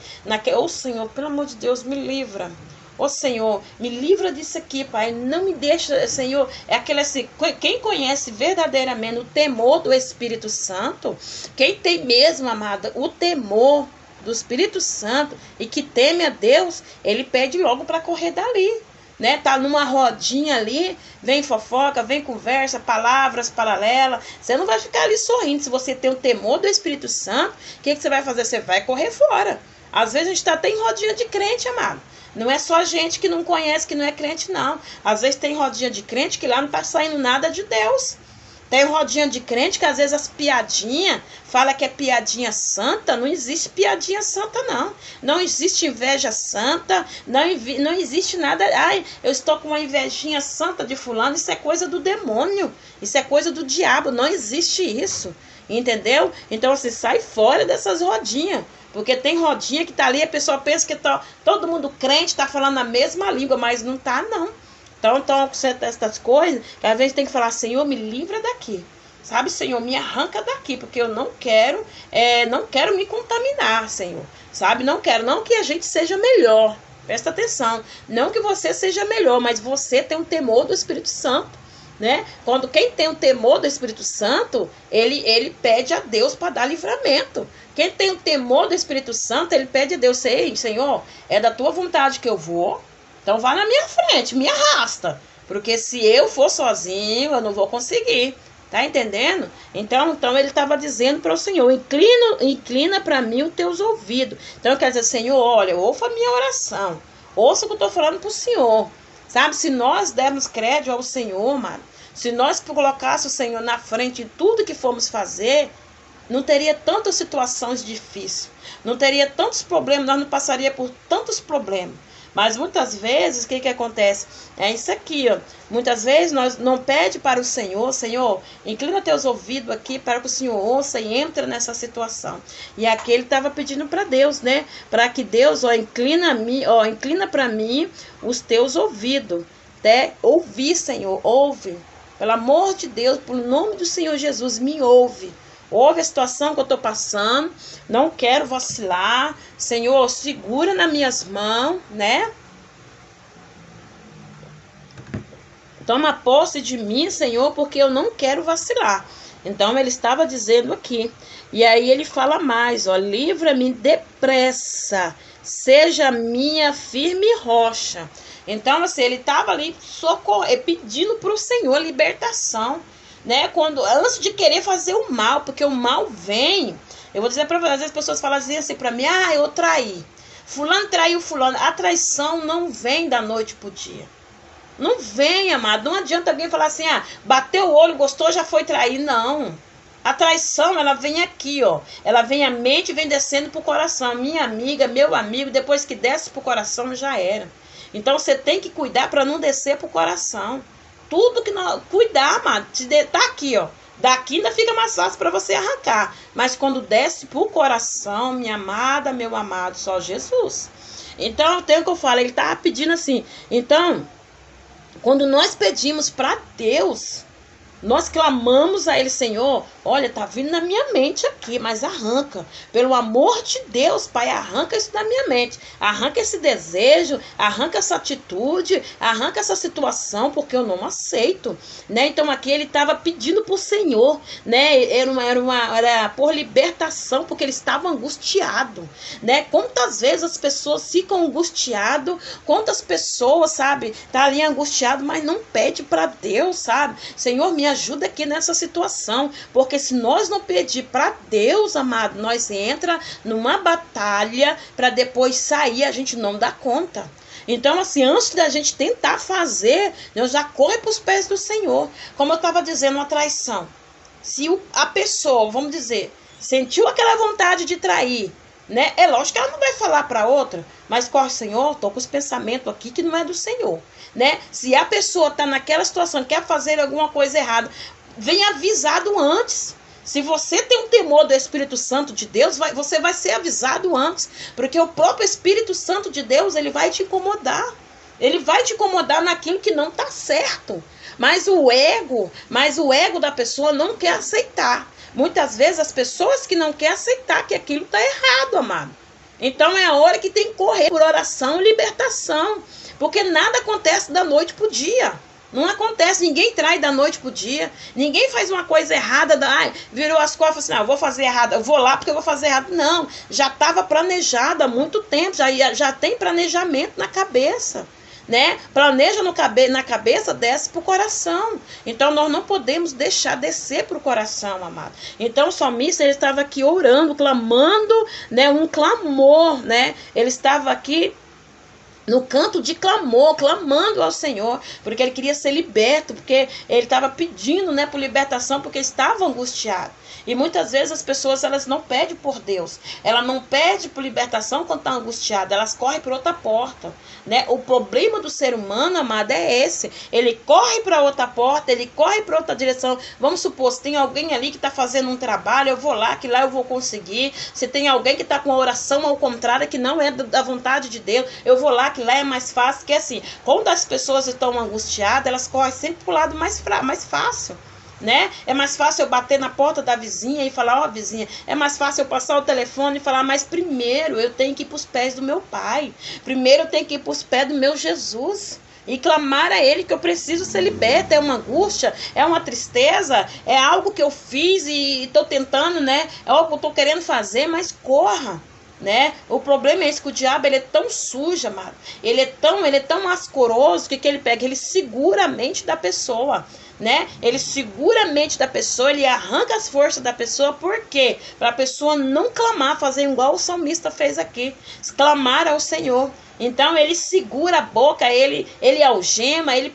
ô Senhor, pelo amor de Deus, me livra. Ô Senhor, me livra disso aqui, Pai. Não me deixa, Senhor. É aquele assim, quem conhece verdadeiramente o temor do Espírito Santo, quem tem mesmo, amada, o temor do Espírito Santo e que teme a Deus, ele pede logo para correr dali, né? Tá numa rodinha ali, vem fofoca, vem conversa, palavras paralelas. Você não vai ficar ali sorrindo. Se você tem o temor do Espírito Santo, o que você vai fazer? Você vai correr fora. Às vezes a gente tá até em rodinha de crente, amado. Não é só gente que não conhece, que não é crente, não. Às vezes tem rodinha de crente que lá não tá saindo nada de Deus. Tem rodinha de crente que às vezes as piadinhas, fala que é piadinha santa, não existe piadinha santa não. Não existe inveja santa, não existe nada. Ai, eu estou com uma invejinha santa de fulano, isso é coisa do demônio, isso é coisa do diabo, não existe isso, entendeu? Então você sai fora dessas rodinhas, porque tem rodinha que tá ali, a pessoa pensa que todo mundo crente tá falando a mesma língua, mas não tá não. Então, essas coisas, que às vezes tem que falar, Senhor, me livra daqui. Sabe, Senhor, me arranca daqui, porque eu não quero me contaminar, Senhor. Sabe, não que a gente seja melhor. Presta atenção. Não que você seja melhor, mas você tem um temor do Espírito Santo, né? Quando quem tem o temor do Espírito Santo, ele pede a Deus para dar livramento. Quem tem o temor do Espírito Santo, ele pede a Deus, Senhor, é da tua vontade que eu vou. Então vá na minha frente, me arrasta. Porque se eu for sozinho, eu não vou conseguir. Tá entendendo? Então ele estava dizendo para o Senhor, inclina para mim os teus ouvidos. Então quer dizer, Senhor, olha, ouça a minha oração. Ouça o que eu estou falando para o Senhor. Sabe, se nós dermos crédito ao Senhor, mano, se nós colocássemos o Senhor na frente em tudo que formos fazer, não teria tantas situações difíceis. Não teria tantos problemas, nós não passaríamos por tantos problemas. Mas muitas vezes, o que acontece? É isso aqui, ó. Muitas vezes nós não pede para o Senhor, Senhor, inclina teus ouvidos aqui para que o Senhor ouça e entre nessa situação. E aqui ele estava pedindo para Deus, né? Para que Deus, inclina para mim os teus ouvidos. Até ouvir, Senhor, ouve. Pelo amor de Deus, pelo nome do Senhor Jesus, me ouve. Ouve a situação que eu estou passando, não quero vacilar, Senhor, segura nas minhas mãos, né? Toma posse de mim, Senhor, porque eu não quero vacilar. Então ele estava dizendo aqui, e aí ele fala mais, ó, livra-me depressa, seja minha firme rocha. Então assim, ele estava ali pedindo para o Senhor libertação. Né? Antes de querer fazer o mal, porque o mal vem. Eu vou dizer para vocês, às vezes as pessoas falam assim para mim, eu traí. Fulano traiu fulano. A traição não vem da noite pro dia. Não vem, amado. Não adianta alguém falar assim, bateu o olho, gostou, já foi trair. Não. A traição, ela vem aqui, ó. Ela vem à mente e vem descendo pro coração. Minha amiga, meu amigo, depois que desce pro coração, já era. Então, você tem que cuidar para não descer pro coração. Tudo que nós... Cuidar, amado. Tá aqui, ó. Daqui ainda fica mais fácil para você arrancar. Mas quando desce pro coração, minha amada, meu amado, só Jesus. Então, tem o que eu falo. Ele tá pedindo assim. Então, quando nós pedimos para Deus... Nós clamamos a Ele, Senhor, olha, tá vindo na minha mente aqui, mas arranca. Pelo amor de Deus, Pai, arranca isso da minha mente. Arranca esse desejo, arranca essa atitude, arranca essa situação, porque eu não aceito. Né? Então aqui ele estava pedindo para o Senhor, né? Era por libertação, porque ele estava angustiado. Né? Quantas vezes as pessoas ficam angustiadas, quantas pessoas, sabe, tá ali angustiado, mas não pede para Deus, sabe? Senhor, me ajuda aqui nessa situação, porque se nós não pedir para Deus, amado, nós entra numa batalha para depois sair, a gente não dá conta. Então, assim, antes da gente tentar fazer, Deus já corre para os pés do Senhor. Como eu estava dizendo, uma traição. Se a pessoa, vamos dizer, sentiu aquela vontade de trair, né? É lógico que ela não vai falar para outra, mas corre, Senhor, tô com os pensamentos aqui que não é do Senhor, né? Se a pessoa tá naquela situação, quer fazer alguma coisa errada, vem avisado antes. Se você tem um temor do Espírito Santo de Deus, você vai ser avisado antes, porque o próprio Espírito Santo de Deus, ele vai te incomodar. Ele vai te incomodar naquilo que não tá certo. Mas o ego da pessoa não quer aceitar. Muitas vezes as pessoas que não querem aceitar que aquilo está errado, amado. Então é a hora que tem que correr por oração e libertação. Porque nada acontece da noite para o dia. Não acontece, ninguém trai da noite para o dia. Ninguém faz uma coisa errada, virou as costas e falou assim, eu vou fazer errado, eu vou lá porque eu vou fazer errado. Não, já estava planejado há muito tempo, já tem planejamento na cabeça. Né? Planeja na cabeça, desce para o coração. Então nós não podemos deixar descer para o coração, amado. Então o salmista, ele estava aqui orando, clamando, né? Um clamor, né? Ele estava aqui no canto de clamor, clamando ao Senhor, porque ele queria ser liberto, porque ele estava pedindo, né, por libertação, porque estava angustiado. E muitas vezes as pessoas, elas não pedem por Deus, ela não pede por libertação quando está angustiada, elas correm por outra porta, né? O problema do ser humano, amado, é esse. Ele corre para outra porta, ele corre para outra direção. Vamos supor, se tem alguém ali que está fazendo um trabalho, eu vou lá, que lá eu vou conseguir. Se tem alguém que está com a oração ao contrário, que não é da vontade de Deus, eu vou lá, que lá é mais fácil. Que assim, quando as pessoas estão angustiadas, elas correm sempre para o lado mais fácil. Né? É mais fácil eu bater na porta da vizinha e falar, ó, vizinha, é mais fácil eu passar o telefone e falar, mas primeiro eu tenho que ir para os pés do meu Pai, primeiro eu tenho que ir para os pés do meu Jesus e clamar a Ele que eu preciso ser liberta. É uma angústia, é uma tristeza, é algo que eu fiz e estou tentando, né? É algo que eu estou querendo fazer, mas corra. Né? O problema é esse, que o diabo, ele é tão sujo, amado. Ele é tão ascoroso que ele pega, ele segura a mente da pessoa, né? Ele segura a mente da pessoa, ele arranca as forças da pessoa. Por quê? Para a pessoa não clamar, fazer igual o salmista fez aqui, clamar ao Senhor. Então ele segura a boca, ele algema, ele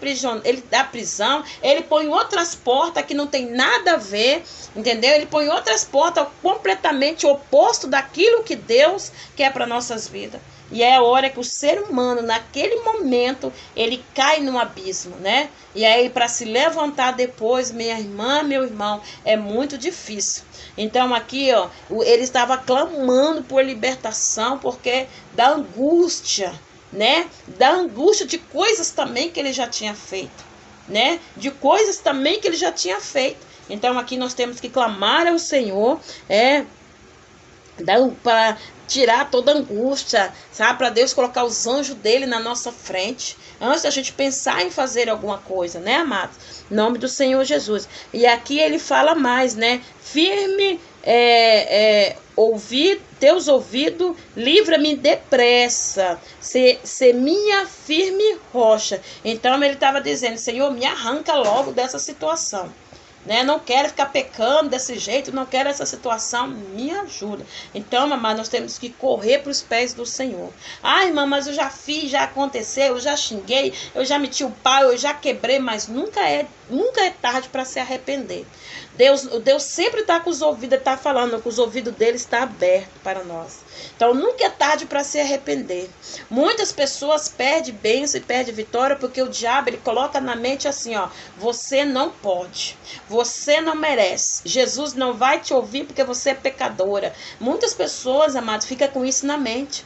dá prisão, ele põe outras portas que não tem nada a ver, entendeu? Ele põe outras portas completamente oposto daquilo que Deus quer para nossas vidas. E é a hora que o ser humano, naquele momento, ele cai no abismo, né? E aí, para se levantar depois, minha irmã, meu irmão, é muito difícil. Então, aqui, ó, ele estava clamando por libertação, porque da angústia, né? Da angústia de coisas também que ele já tinha feito, né? De coisas também que ele já tinha feito. Então, aqui nós temos que clamar ao Senhor, para tirar toda a angústia, sabe? Para Deus colocar os anjos dele na nossa frente, antes da gente pensar em fazer alguma coisa, né, amados? Em nome do Senhor Jesus. E aqui ele fala mais, né? Firme, teus ouvidos, livra-me depressa, ser minha firme rocha. Então ele estava dizendo, Senhor, me arranca logo dessa situação. Né? Não quero ficar pecando desse jeito, não quero essa situação, me ajuda. Então, mamãe, nós temos que correr para os pés do Senhor. Ai, irmã, mas eu já fiz, já aconteceu, eu já xinguei, eu já meti o pau, eu já quebrei, mas nunca é nunca é tarde para se arrepender. Deus sempre está com os ouvidos, está falando que os ouvidos dele estão abertos para nós. Então nunca é tarde para se arrepender. Muitas pessoas perdem bênção e perdem vitória porque o diabo ele coloca na mente assim, ó, você não pode, você não merece, Jesus não vai te ouvir porque você é pecadora. Muitas pessoas, amados, ficam com isso na mente.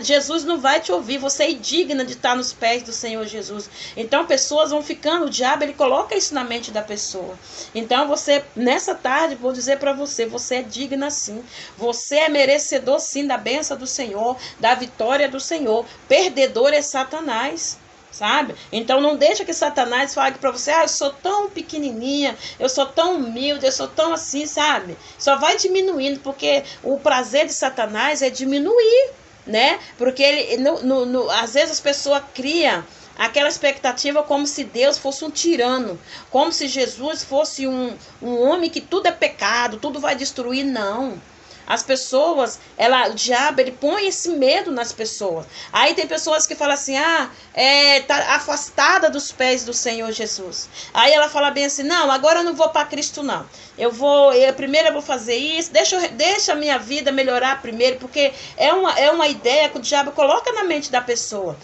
Jesus não vai te ouvir, você é indigna de estar nos pés do Senhor Jesus. Então pessoas vão ficando, o diabo ele coloca isso na mente da pessoa. Então você, nessa tarde, vou dizer para você, você é digna sim, você é merecedor sim da bênção do Senhor, da vitória do Senhor. Perdedor é Satanás, sabe? Então não deixa que Satanás fale para você, eu sou tão pequenininha, eu sou tão humilde, eu sou tão assim, sabe? Só vai diminuindo, porque o prazer de Satanás é diminuir, né? Porque ele, às vezes as pessoas criam aquela expectativa como se Deus fosse um tirano, como se Jesus fosse um homem que tudo é pecado, tudo vai destruir. Não. As pessoas, o diabo, ele põe esse medo nas pessoas. Aí tem pessoas que falam assim, tá afastada dos pés do Senhor Jesus. Aí ela fala bem assim, não, agora eu não vou para Cristo não. Primeiro eu vou fazer isso, deixa a minha vida melhorar primeiro, porque é uma ideia que o diabo coloca na mente da pessoa.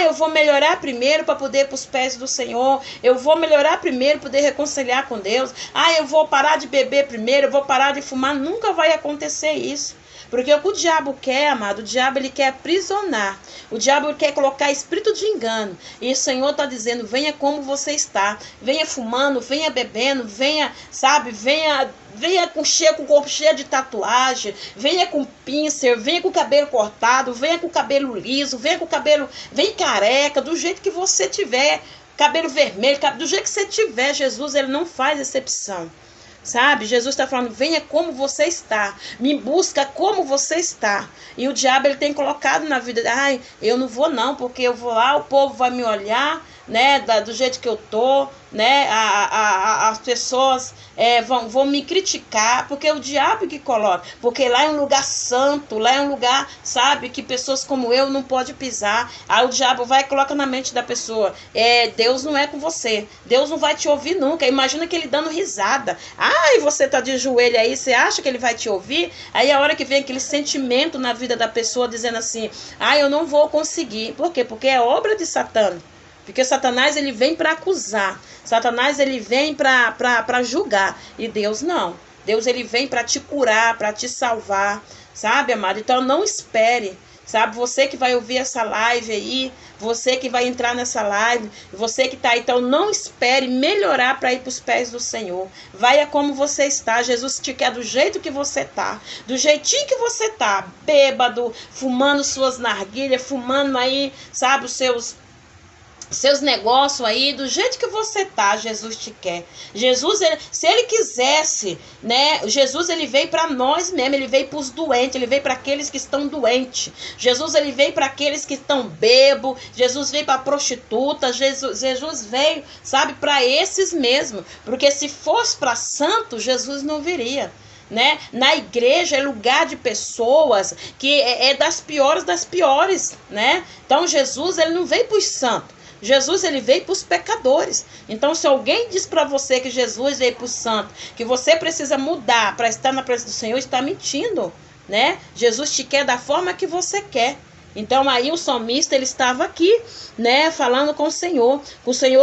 Eu vou melhorar primeiro para poder ir para os pés do Senhor, eu vou melhorar primeiro para poder reconciliar com Deus, eu vou parar de beber primeiro, eu vou parar de fumar. Nunca vai acontecer isso. Porque o que o diabo quer, amado, o diabo ele quer aprisionar. O diabo quer colocar espírito de engano. E o Senhor está dizendo, venha como você está. Venha fumando, venha bebendo, venha, sabe, venha com o corpo cheio de tatuagem, venha com pincer, venha com o cabelo cortado, venha com o cabelo liso, vem careca, do jeito que você tiver, cabelo vermelho, do jeito que você tiver. Jesus, ele não faz exceção. Sabe, Jesus está falando, venha como você está, me busca como você está. E o diabo ele tem colocado na vida, eu não vou não, porque eu vou lá, o povo vai me olhar, né, do jeito que eu tô, né, as pessoas vão me criticar, porque é o diabo que coloca, porque lá é um lugar santo, lá é um lugar, sabe, que pessoas como eu não podem pisar. Aí o diabo vai e coloca na mente da pessoa, Deus não é com você, Deus não vai te ouvir nunca. Imagina que ele dando risada, você tá de joelho aí, você acha que ele vai te ouvir? Aí a hora que vem aquele sentimento na vida da pessoa dizendo assim, eu não vou conseguir. Por quê? Porque é obra de Satã. Porque Satanás ele vem para acusar, Satanás ele vem para julgar, e Deus não. Deus ele vem para te curar, para te salvar, sabe, amado? Então não espere, sabe? Você que vai ouvir essa live aí, você que vai entrar nessa live, você que está aí, então não espere melhorar para ir para os pés do Senhor. Vai como você está. Jesus te quer do jeito que você está, do jeitinho que você está, bêbado, fumando suas narguilhas, fumando aí, sabe, os seus negócios aí, do jeito que você tá, Jesus te quer. Jesus, se ele quisesse, né, Jesus ele veio para nós mesmo, ele veio para os doentes, ele veio para aqueles que estão doentes. Jesus ele veio para aqueles que estão bêbados, Jesus veio para prostituta, Jesus veio, sabe, para esses mesmo, porque se fosse para santo, Jesus não viria. Né? Na igreja é lugar de pessoas que é das piores, né? Então Jesus ele não veio para os santos. Jesus ele veio para os pecadores. Então se alguém diz para você que Jesus veio para os santos, que você precisa mudar para estar na presença do Senhor, está mentindo, né? Jesus te quer da forma que você quer. Então aí o salmista ele estava aqui, né, falando com o Senhor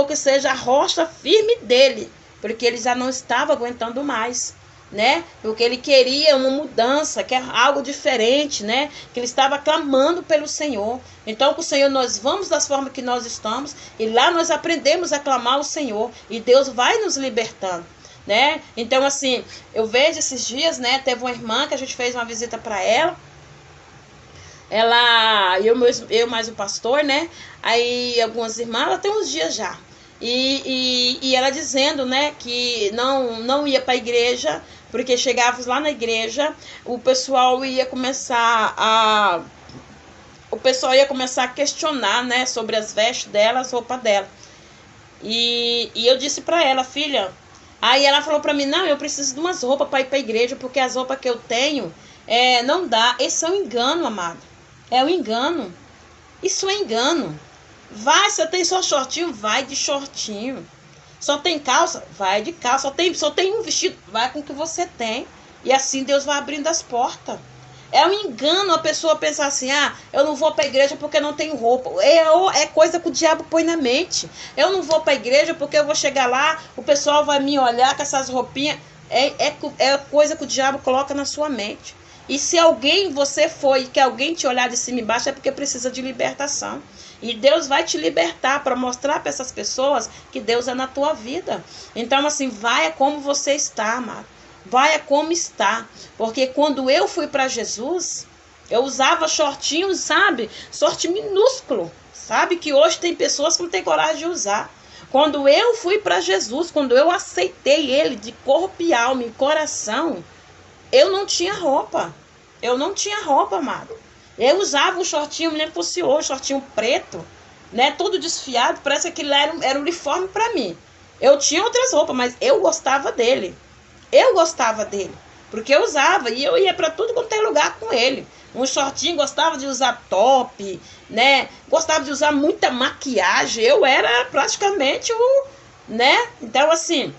que seja a rocha firme dele, porque ele já não estava aguentando mais, né? Porque ele queria uma mudança, quer algo diferente, né? Que ele estava clamando pelo Senhor. Então com o Senhor nós vamos das formas que nós estamos, e lá nós aprendemos a clamar o Senhor, e Deus vai nos libertando, né? Então assim, eu vejo esses dias, né, teve uma irmã que a gente fez uma visita para ela, eu mais o pastor, né? Aí algumas irmãs, ela tem uns dias já, e ela dizendo, né, que não ia para a igreja, porque chegávamos lá na igreja, o pessoal ia começar a questionar, né, sobre as vestes dela, as roupas dela. E eu disse para ela, filha, aí ela falou para mim, não, eu preciso de umas roupas para ir para a igreja, porque as roupas que eu tenho não dá. Esse é um engano, amado. É um engano. Isso é engano. Vai, se eu tenho só shortinho, vai de shortinho. Só tem calça? Vai de calça. Só tem um vestido? Vai com o que você tem. E assim Deus vai abrindo as portas. É um engano a pessoa pensar assim, eu não vou para a igreja porque não tenho roupa. É coisa que o diabo põe na mente. Eu não vou para a igreja porque eu vou chegar lá, o pessoal vai me olhar com essas roupinhas. É coisa que o diabo coloca na sua mente. E se você foi, que alguém te olhar de cima e embaixo, é porque precisa de libertação. E Deus vai te libertar para mostrar para essas pessoas que Deus é na tua vida. Então assim, vai como você está, amado. Vai como está. Porque quando eu fui para Jesus, eu usava shortinhos, sabe? Short minúsculo. Sabe que hoje tem pessoas que não têm coragem de usar. Quando eu fui para Jesus, quando eu aceitei Ele de corpo e alma e coração, eu não tinha roupa. Eu não tinha roupa, amado. Eu usava um shortinho, me lembro que fosse hoje, shortinho preto, né? Todo desfiado, parece que ele era um uniforme para mim. Eu tinha outras roupas, mas eu gostava dele. Eu gostava dele, porque eu usava e eu ia para tudo quanto é lugar com ele. Um shortinho, gostava de usar top, né? Gostava de usar muita maquiagem. Eu era praticamente né? Então assim,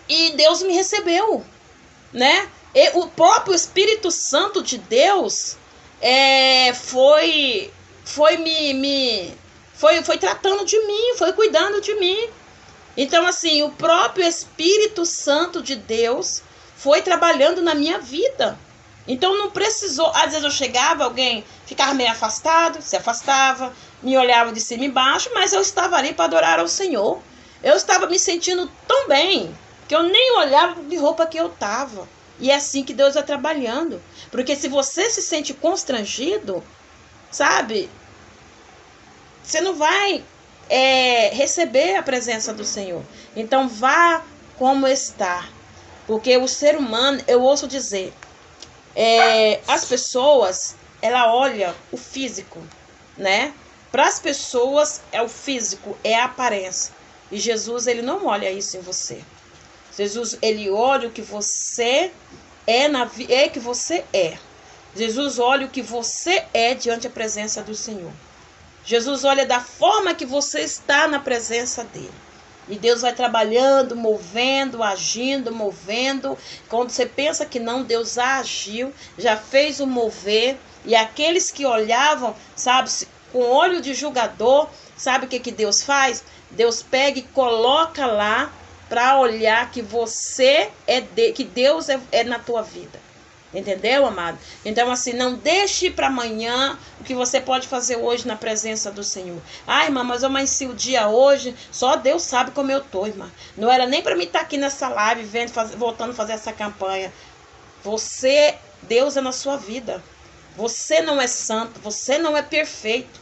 e Deus me recebeu, né? E o próprio Espírito Santo de Deus foi tratando de mim, foi cuidando de mim. Então, assim, o próprio Espírito Santo de Deus foi trabalhando na minha vida. Então, não precisou... Às vezes eu chegava, alguém ficava meio afastado, se afastava, me olhava de cima e embaixo, mas eu estava ali para adorar ao Senhor. Eu estava me sentindo tão bem, que eu nem olhava de roupa que eu estava. E é assim que Deus vai trabalhando. Porque se você se sente constrangido, sabe? Você não vai... receber a presença do Senhor. Então vá como está, porque o ser humano, eu ouço dizer, as pessoas, ela olha o físico, né? Para as pessoas é o físico, é a aparência. E Jesus, ele não olha isso em você. Jesus, ele olha o que você que você é. Jesus olha o que você é diante da presença do Senhor. Jesus olha da forma que você está na presença dele. E Deus vai trabalhando, movendo, agindo, movendo. Quando você pensa que não, Deus agiu, já fez o mover. E aqueles que olhavam, sabe, com olho de julgador, sabe o que Deus faz? Deus pega e coloca lá para olhar que você que Deus é na tua vida. Entendeu, amado? Então, assim, não deixe para amanhã o que você pode fazer hoje na presença do Senhor. Ai, irmã, mas eu amanheci o dia hoje, só Deus sabe como eu tô, irmã. Não era nem para mim estar aqui nessa live, voltando a fazer essa campanha. Deus é na sua vida. Você não é santo, você não é perfeito.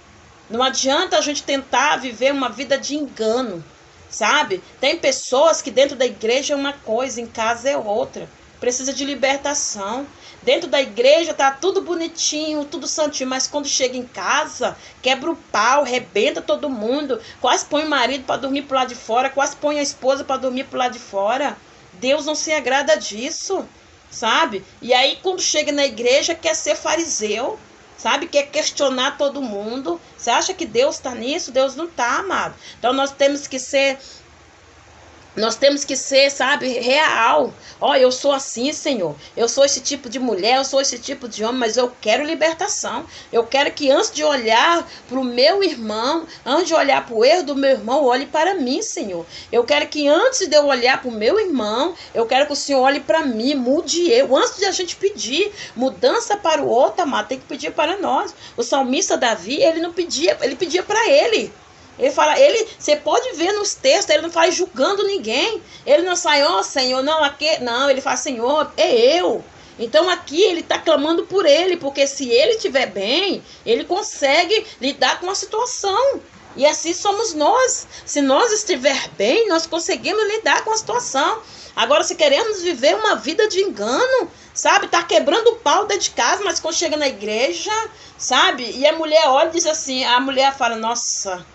Não adianta a gente tentar viver uma vida de engano, sabe? Tem pessoas que dentro da igreja é uma coisa, em casa é outra. Precisa de libertação. Dentro da igreja tá tudo bonitinho, tudo santinho, mas quando chega em casa, quebra o pau, rebenta todo mundo, quase põe o marido para dormir pro lado de fora, quase põe a esposa para dormir pro lado de fora. Deus não se agrada disso, sabe? E aí quando chega na igreja quer ser fariseu, sabe? Quer questionar todo mundo. Você acha que Deus está nisso? Deus não está, amado. Então nós temos que ser, sabe, real. Ó, eu sou assim, Senhor. Eu sou esse tipo de mulher, eu sou esse tipo de homem, mas eu quero libertação. Eu quero que antes de olhar para o meu irmão, antes de olhar para o erro do meu irmão, olhe para mim, Senhor. Eu quero que antes de eu olhar para o meu irmão, eu quero que o Senhor olhe para mim, mude eu. Antes de a gente pedir mudança para o outro, amado, tem que pedir para nós. O salmista Davi, ele não pedia, ele pedia para ele. Ele fala, você pode ver nos textos, ele não faz julgando ninguém. Ele não sai, ó, Senhor, não, aqui, não, ele fala, Senhor, é eu. Então aqui ele está clamando por ele, porque se ele estiver bem, ele consegue lidar com a situação. E assim somos nós. Se nós estiver bem, nós conseguimos lidar com a situação. Agora, se queremos viver uma vida de engano, sabe, tá quebrando o pau dentro de casa, mas quando chega na igreja, sabe, e a mulher olha e diz assim, a mulher fala, nossa,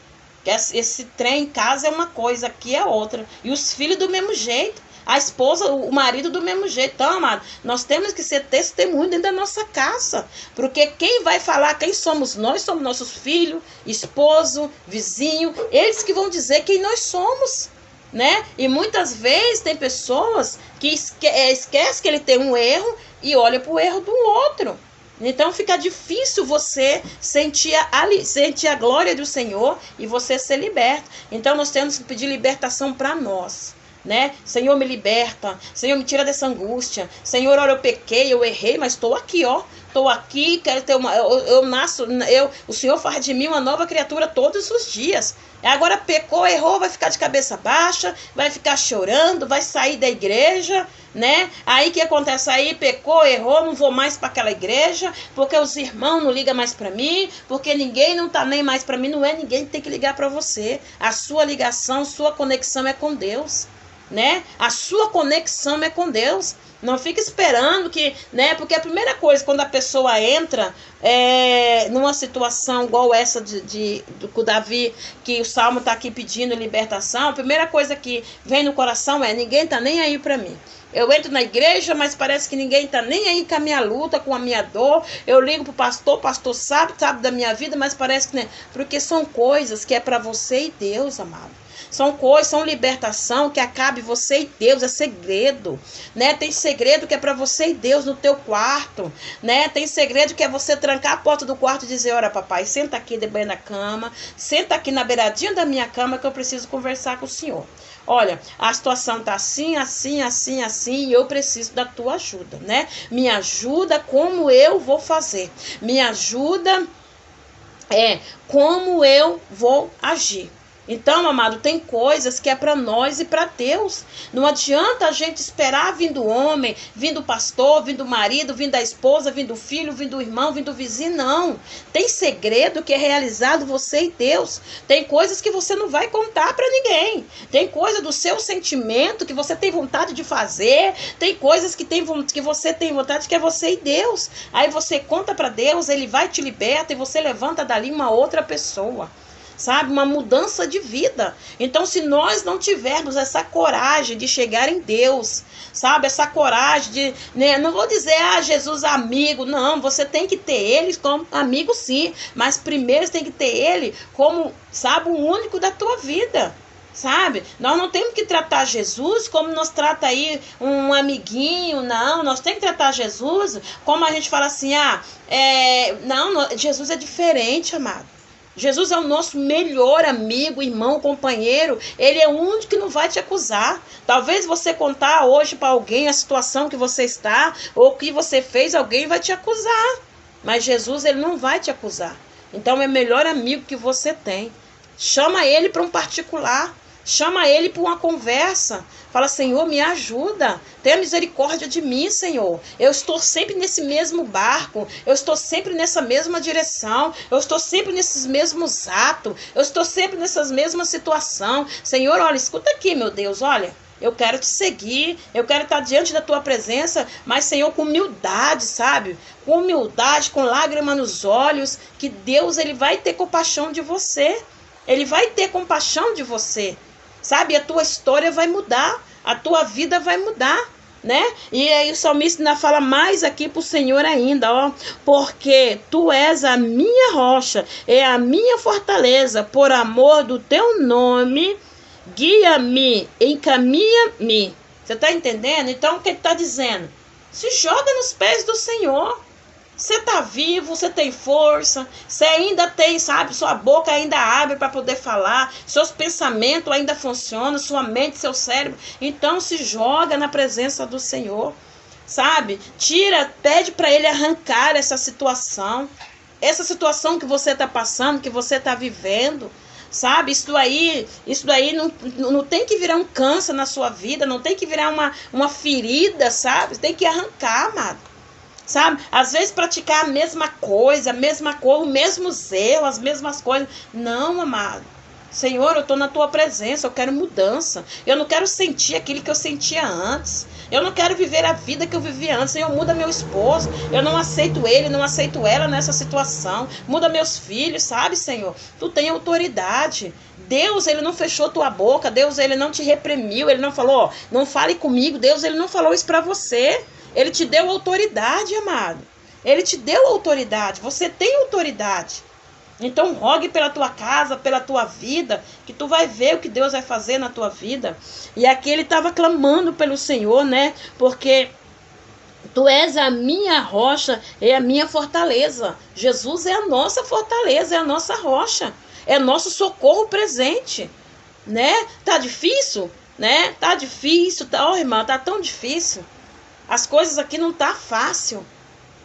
esse trem em casa é uma coisa, aqui é outra. E os filhos do mesmo jeito. A esposa, o marido do mesmo jeito. Então, amado, nós temos que ser testemunho dentro da nossa casa. Porque quem vai falar quem somos nossos filhos, esposo, vizinho. Eles que vão dizer quem nós somos, né? E muitas vezes tem pessoas que esquece que ele tem um erro e olha para o erro do outro. Então fica difícil você sentir a glória do Senhor e você ser liberto. Então nós temos que pedir libertação para nós, né? Senhor, me liberta. Senhor, me tira dessa angústia. Senhor, olha, eu pequei, eu errei, mas estou aqui, ó. Estou aqui, quero ter o Senhor faz de mim uma nova criatura todos os dias. Agora pecou, errou, vai ficar de cabeça baixa, vai ficar chorando, vai sair da igreja, né? Aí o que acontece? Aí pecou, errou, não vou mais para aquela igreja, porque os irmãos não ligam mais para mim, porque ninguém não tá nem mais para mim. Não é ninguém que tem que ligar para você. A sua ligação, sua conexão é com Deus, né? A sua conexão é com Deus. Não fica esperando que, né? Porque a primeira coisa, quando a pessoa entra numa situação igual essa com Davi, que o Salmo está aqui pedindo libertação, a primeira coisa que vem no coração é: ninguém tá nem aí para mim. Eu entro na igreja, mas parece que ninguém tá nem aí com a minha luta, com a minha dor. Eu ligo pro pastor, o pastor sabe da minha vida, mas parece que... Porque são coisas que é para você e Deus, amado. São coisas, são libertação que acabe você e Deus, é segredo, né? Tem segredo que é para você e Deus no teu quarto, né? Tem segredo que é você trancar a porta do quarto e dizer: olha, papai, senta aqui debaixo da cama, senta aqui na beiradinha da minha cama que eu preciso conversar com o Senhor. Olha, a situação tá assim, assim, assim, assim, e eu preciso da tua ajuda, né? Me ajuda como eu vou fazer. Me ajuda como eu vou agir. Então, amado, tem coisas que é para nós e para Deus. Não adianta a gente esperar vindo o homem, vindo o pastor, vindo o marido, vindo a esposa, vindo o filho, vindo o irmão, vindo o vizinho, não. Tem segredo que é realizado você e Deus. Tem coisas que você não vai contar para ninguém. Tem coisa do seu sentimento que você tem vontade de fazer. Tem coisas que você tem vontade que é você e Deus. Aí você conta para Deus, Ele vai te liberta e você levanta dali uma outra pessoa. Sabe, uma mudança de vida. Então, se nós não tivermos essa coragem de chegar em Deus, sabe, essa coragem de, né, não vou dizer, Jesus amigo, não, você tem que ter Ele como amigo sim, mas primeiro você tem que ter Ele como, sabe, o único da tua vida. Sabe, nós não temos que tratar Jesus como nós trata aí um amiguinho, não, nós temos que tratar Jesus como a gente fala assim, não, Jesus é diferente, amado. Jesus é o nosso melhor amigo, irmão, companheiro. Ele é o único que não vai te acusar. Talvez você contar hoje para alguém a situação que você está ou o que você fez, alguém vai te acusar. Mas Jesus, ele não vai te acusar. Então é o melhor amigo que você tem. Chama ele para um particular. Chama ele para uma conversa. Fala: Senhor, me ajuda. Tenha misericórdia de mim, Senhor. Eu estou sempre nesse mesmo barco. Eu estou sempre nessa mesma direção. Eu estou sempre nesses mesmos atos. Eu estou sempre nessas mesmas situações. Senhor, olha, escuta aqui, meu Deus, olha. Eu quero te seguir, eu quero estar diante da tua presença, mas, Senhor, com humildade, sabe? Com humildade, com lágrima nos olhos, que Deus, ele vai ter compaixão de você. Ele vai ter compaixão de você. Sabe, a tua história vai mudar, a tua vida vai mudar, né? E aí o salmista ainda fala mais aqui para o Senhor ainda, ó. Porque tu és a minha rocha, é a minha fortaleza, por amor do teu nome, guia-me, encaminha-me. Você está entendendo? Então o que ele está dizendo? Se joga nos pés do Senhor. Você está vivo, você tem força, você ainda tem, sabe, sua boca ainda abre para poder falar, seus pensamentos ainda funcionam, sua mente, seu cérebro. Então se joga na presença do Senhor, sabe? Pede para Ele arrancar essa situação que você está passando, que você está vivendo. Sabe, isso daí não tem que virar um câncer na sua vida, não tem que virar uma ferida, sabe? Tem que arrancar, amado. Sabe, às vezes praticar a mesma coisa, o mesmo erro, as mesmas coisas. Não, amado. Senhor, eu estou na tua presença, eu quero mudança. Eu não quero sentir aquilo que eu sentia antes. Eu não quero viver a vida que eu vivia antes. Senhor, muda meu esposo. Eu não aceito ele, não aceito ela nessa situação. Muda meus filhos, sabe, Senhor? Tu tem autoridade. Deus, ele não fechou tua boca. Deus, ele não te reprimiu. Ele não falou, ó, não fale comigo. Deus, ele não falou isso para você. Ele te deu autoridade, amado. Ele te deu autoridade. Você tem autoridade. Então rogue pela tua casa, pela tua vida, que tu vai ver o que Deus vai fazer na tua vida. E aqui ele estava clamando pelo Senhor, né? Porque tu és a minha rocha e a minha fortaleza. Jesus é a nossa fortaleza, é a nossa rocha. É nosso socorro presente, né? Tá difícil, né? Tá difícil, tá, ó, irmã, tá tão difícil. As coisas aqui não tá fácil.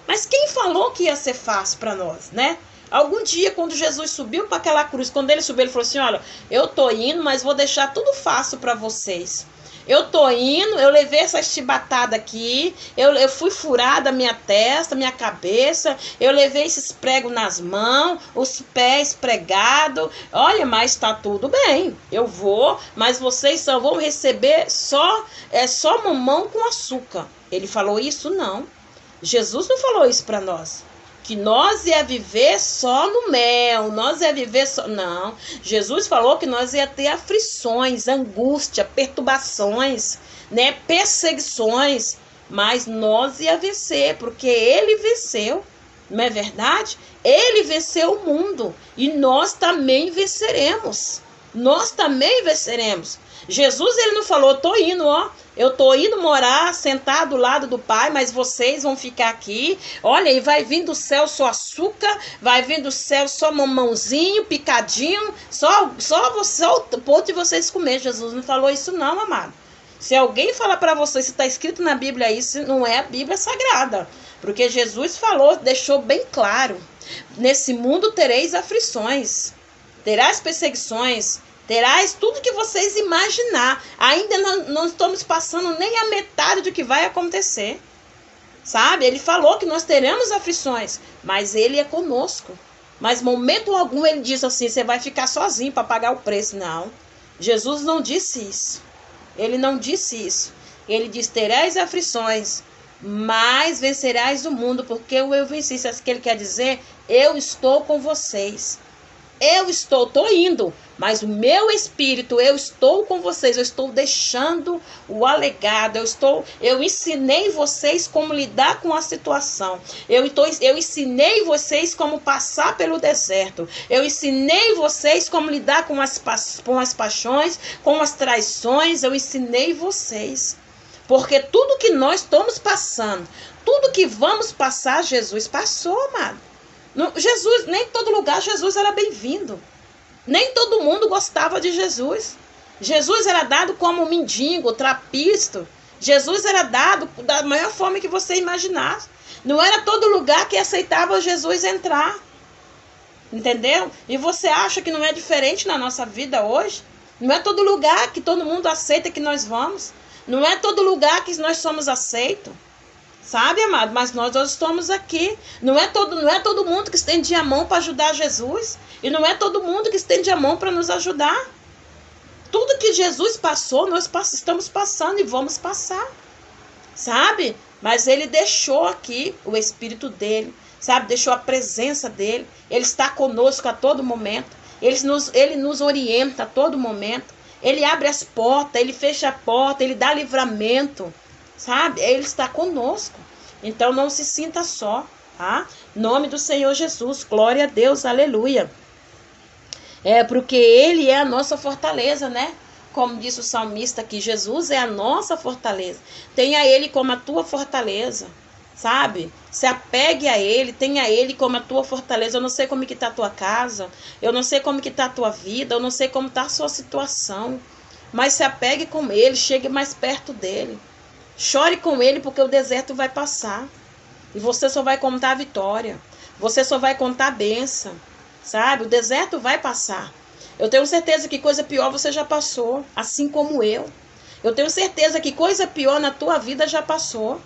Mas quem falou que ia ser fácil para nós, né? Algum dia, quando Jesus subiu para aquela cruz, quando ele subiu, ele falou assim, olha, eu tô indo, mas vou deixar tudo fácil para vocês. Eu tô indo, eu levei essa chibatada aqui, eu fui furada a minha testa, minha cabeça, eu levei esses pregos nas mãos, os pés pregados, olha, mas tá tudo bem, eu vou, mas vocês só vão receber só mamão com açúcar. Ele falou isso? Não. Jesus não falou isso para nós. Que nós ia viver só no mel, nós ia viver só... Não, Jesus falou que nós ia ter aflições, angústia, perturbações, né, perseguições, mas nós ia vencer, porque ele venceu, não é verdade? Ele venceu o mundo e nós também venceremos, nós também venceremos. Jesus, ele não falou, tô indo, ó, eu tô indo morar sentado do lado do Pai, mas vocês vão ficar aqui, olha, e vai vir do céu só açúcar, vai vir do céu só mamãozinho, picadinho, só o ponto de vocês comer. Jesus não falou isso não, amado. Se alguém falar para vocês, se está escrito na Bíblia isso, não é a Bíblia Sagrada, porque Jesus falou, deixou bem claro, nesse mundo tereis aflições, terás perseguições, terás tudo que vocês imaginar. Ainda não estamos passando nem a metade do que vai acontecer. Sabe? Ele falou que nós teremos aflições, mas ele é conosco. Mas momento algum ele disse assim, você vai ficar sozinho para pagar o preço. Não. Jesus não disse isso. Ele não disse isso. Ele disse, terás aflições, mas vencerás o mundo, porque eu venci. Isso é o que ele quer dizer? Eu estou com vocês. Tô indo, mas o meu espírito, eu estou com vocês, eu estou deixando o alegado, eu ensinei vocês como lidar com a situação, eu ensinei vocês como passar pelo deserto, eu ensinei vocês como lidar com as paixões, com as traições, eu ensinei vocês, porque tudo que nós estamos passando, tudo que vamos passar, Jesus passou, amado. Jesus, nem em todo lugar Jesus era bem-vindo. Nem todo mundo gostava de Jesus. Jesus era dado como mendigo, trapista. Jesus era dado da maior forma que você imaginasse. Não era todo lugar que aceitava Jesus entrar. Entendeu? E você acha que não é diferente na nossa vida hoje? Não é todo lugar que todo mundo aceita que nós vamos. Não é todo lugar que nós somos aceitos. Sabe, amado? Mas nós estamos aqui. Não é todo mundo que estende a mão para ajudar Jesus. E não é todo mundo que estende a mão para nos ajudar. Tudo que Jesus passou, nós estamos passando e vamos passar. Sabe? Mas ele deixou aqui o Espírito dele. Sabe? Deixou a presença dele. Ele está conosco a todo momento. Ele nos orienta a todo momento. Ele abre as portas, ele fecha a porta, ele dá livramento. Sabe? Ele está conosco. Então não se sinta só, tá? Nome do Senhor Jesus. Glória a Deus. Aleluia. Porque ele é a nossa fortaleza, né? Como disse o salmista aqui, Jesus é a nossa fortaleza. Tenha ele como a tua fortaleza, sabe? Se apegue a ele, tenha ele como a tua fortaleza. Eu não sei como que está a tua casa, eu não sei como que está a tua vida, eu não sei como está a sua situação, mas se apegue com ele, chegue mais perto dele. Chore com ele, porque o deserto vai passar. E você só vai contar a vitória. Você só vai contar a bênção. Sabe? O deserto vai passar. Eu tenho certeza que coisa pior você já passou. Assim como eu. Eu tenho certeza que coisa pior na tua vida já passou.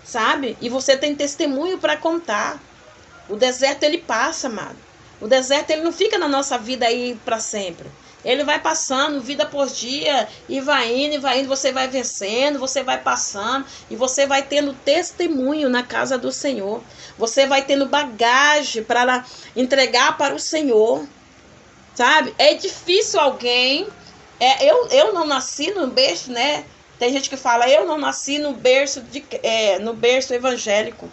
Sabe? E você tem testemunho para contar. O deserto ele passa, amado. O deserto ele não fica na nossa vida aí para sempre. Ele vai passando vida por dia e vai indo, você vai vencendo, você vai passando e você vai tendo testemunho na casa do Senhor. Você vai tendo bagagem para entregar para o Senhor, sabe? É difícil alguém... eu não nasci no berço, né? Tem gente que fala, eu não nasci no berço, no berço evangélico.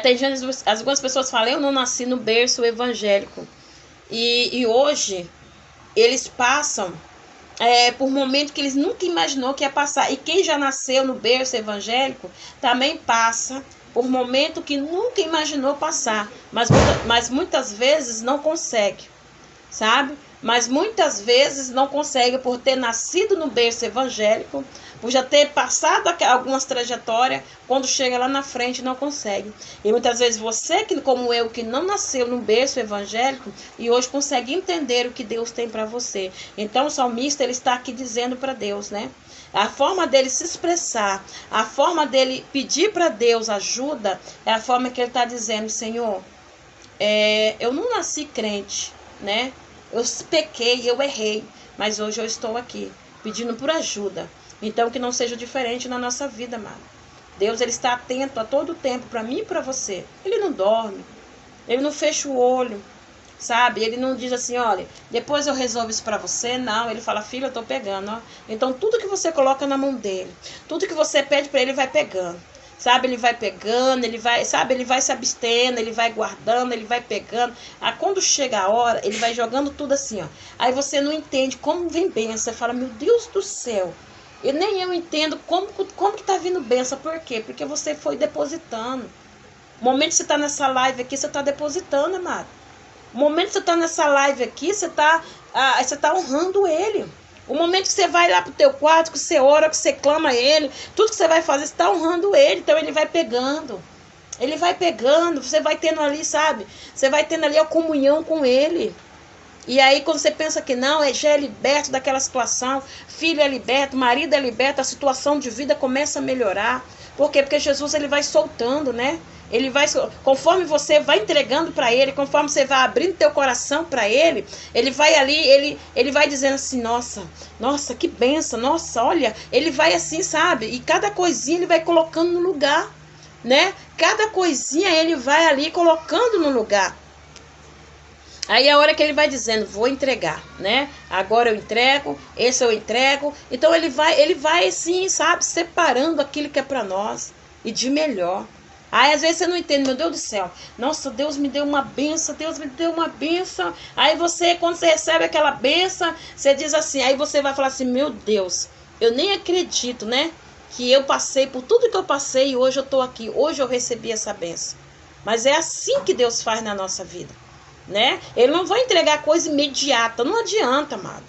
Tem gente, algumas pessoas falam, eu não nasci no berço evangélico. E hoje, eles passam por momentos que eles nunca imaginou que ia passar. E quem já nasceu no berço evangélico, também passa por momentos que nunca imaginou passar. Mas muitas vezes não consegue, sabe? Mas muitas vezes não consegue por ter nascido no berço evangélico, por já ter passado algumas trajetórias, quando chega lá na frente não consegue. E muitas vezes você, que como eu, que não nasceu no berço evangélico, e hoje consegue entender o que Deus tem para você. Então o salmista, ele está aqui dizendo para Deus, né? A forma dele se expressar, a forma dele pedir para Deus ajuda, é a forma que ele está dizendo, Senhor, eu não nasci crente, né? Eu pequei, eu errei, mas hoje eu estou aqui, pedindo por ajuda. Então, que não seja diferente na nossa vida, amado. Deus, ele está atento a todo tempo para mim e para você. Ele não dorme, ele não fecha o olho, sabe? Ele não diz assim, olha, depois eu resolvo isso para você. Não, ele fala, filho, eu estou pegando, ó. Então, tudo que você coloca na mão dele, tudo que você pede para ele, vai pegando. Sabe, ele vai pegando, ele vai se abstendo, ele vai guardando, ele vai pegando. Aí quando chega a hora, ele vai jogando tudo assim, ó. Aí você não entende como vem bênção. Você fala, meu Deus do céu. E nem eu entendo como que tá vindo bênção. Por quê? Porque você foi depositando. O momento que você tá nessa live aqui, você tá depositando, amado. O momento que você tá nessa live aqui, você tá honrando ele. O momento que você vai lá pro teu quarto, que você ora, que você clama a ele, tudo que você vai fazer, você está honrando ele. Então ele vai pegando. Ele vai pegando. Você vai tendo ali, sabe? Você vai tendo ali a comunhão com ele. E aí quando você pensa que não, já é liberto daquela situação, filho é liberto, marido é liberto, a situação de vida começa a melhorar. Por quê? Porque Jesus, ele vai soltando, né? Ele vai, conforme você vai entregando para ele, conforme você vai abrindo teu coração para ele, ele vai ali, ele vai dizendo assim, nossa, que benção, nossa, olha, ele vai assim, sabe? E cada coisinha ele vai colocando no lugar, né? Cada coisinha ele vai ali colocando no lugar. Aí a hora que ele vai dizendo, vou entregar, né? Agora eu entrego, esse eu entrego. Então ele vai assim, sabe, separando aquilo que é para nós e de melhor. Aí às vezes você não entende, meu Deus do céu. Nossa, Deus me deu uma benção, Deus me deu uma benção. Aí você, quando você recebe aquela benção, você diz assim, aí você vai falar assim, meu Deus, eu nem acredito, né? Que eu passei por tudo que eu passei e hoje eu estou aqui. Hoje eu recebi essa benção. Mas é assim que Deus faz na nossa vida, né? Ele não vai entregar coisa imediata, não adianta, amado.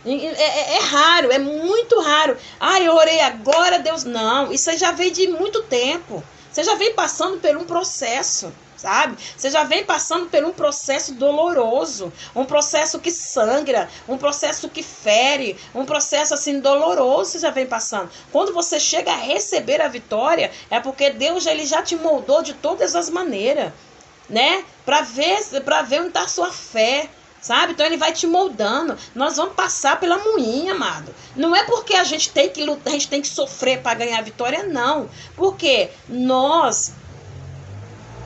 É raro, é muito raro. Ah, eu orei agora, Deus, não. Isso já veio de muito tempo. Você já vem passando por um processo, sabe? Você já vem passando por um processo doloroso, um processo que sangra, um processo que fere, um processo assim doloroso você já vem passando. Quando você chega a receber a vitória, é porque Deus ele já te moldou de todas as maneiras, né? Para ver onde está a sua fé, sabe? Então ele vai te moldando. Nós vamos passar pela moinha, amado. Não é porque a gente tem que lutar, a gente tem que sofrer para ganhar a vitória, não. Porque nós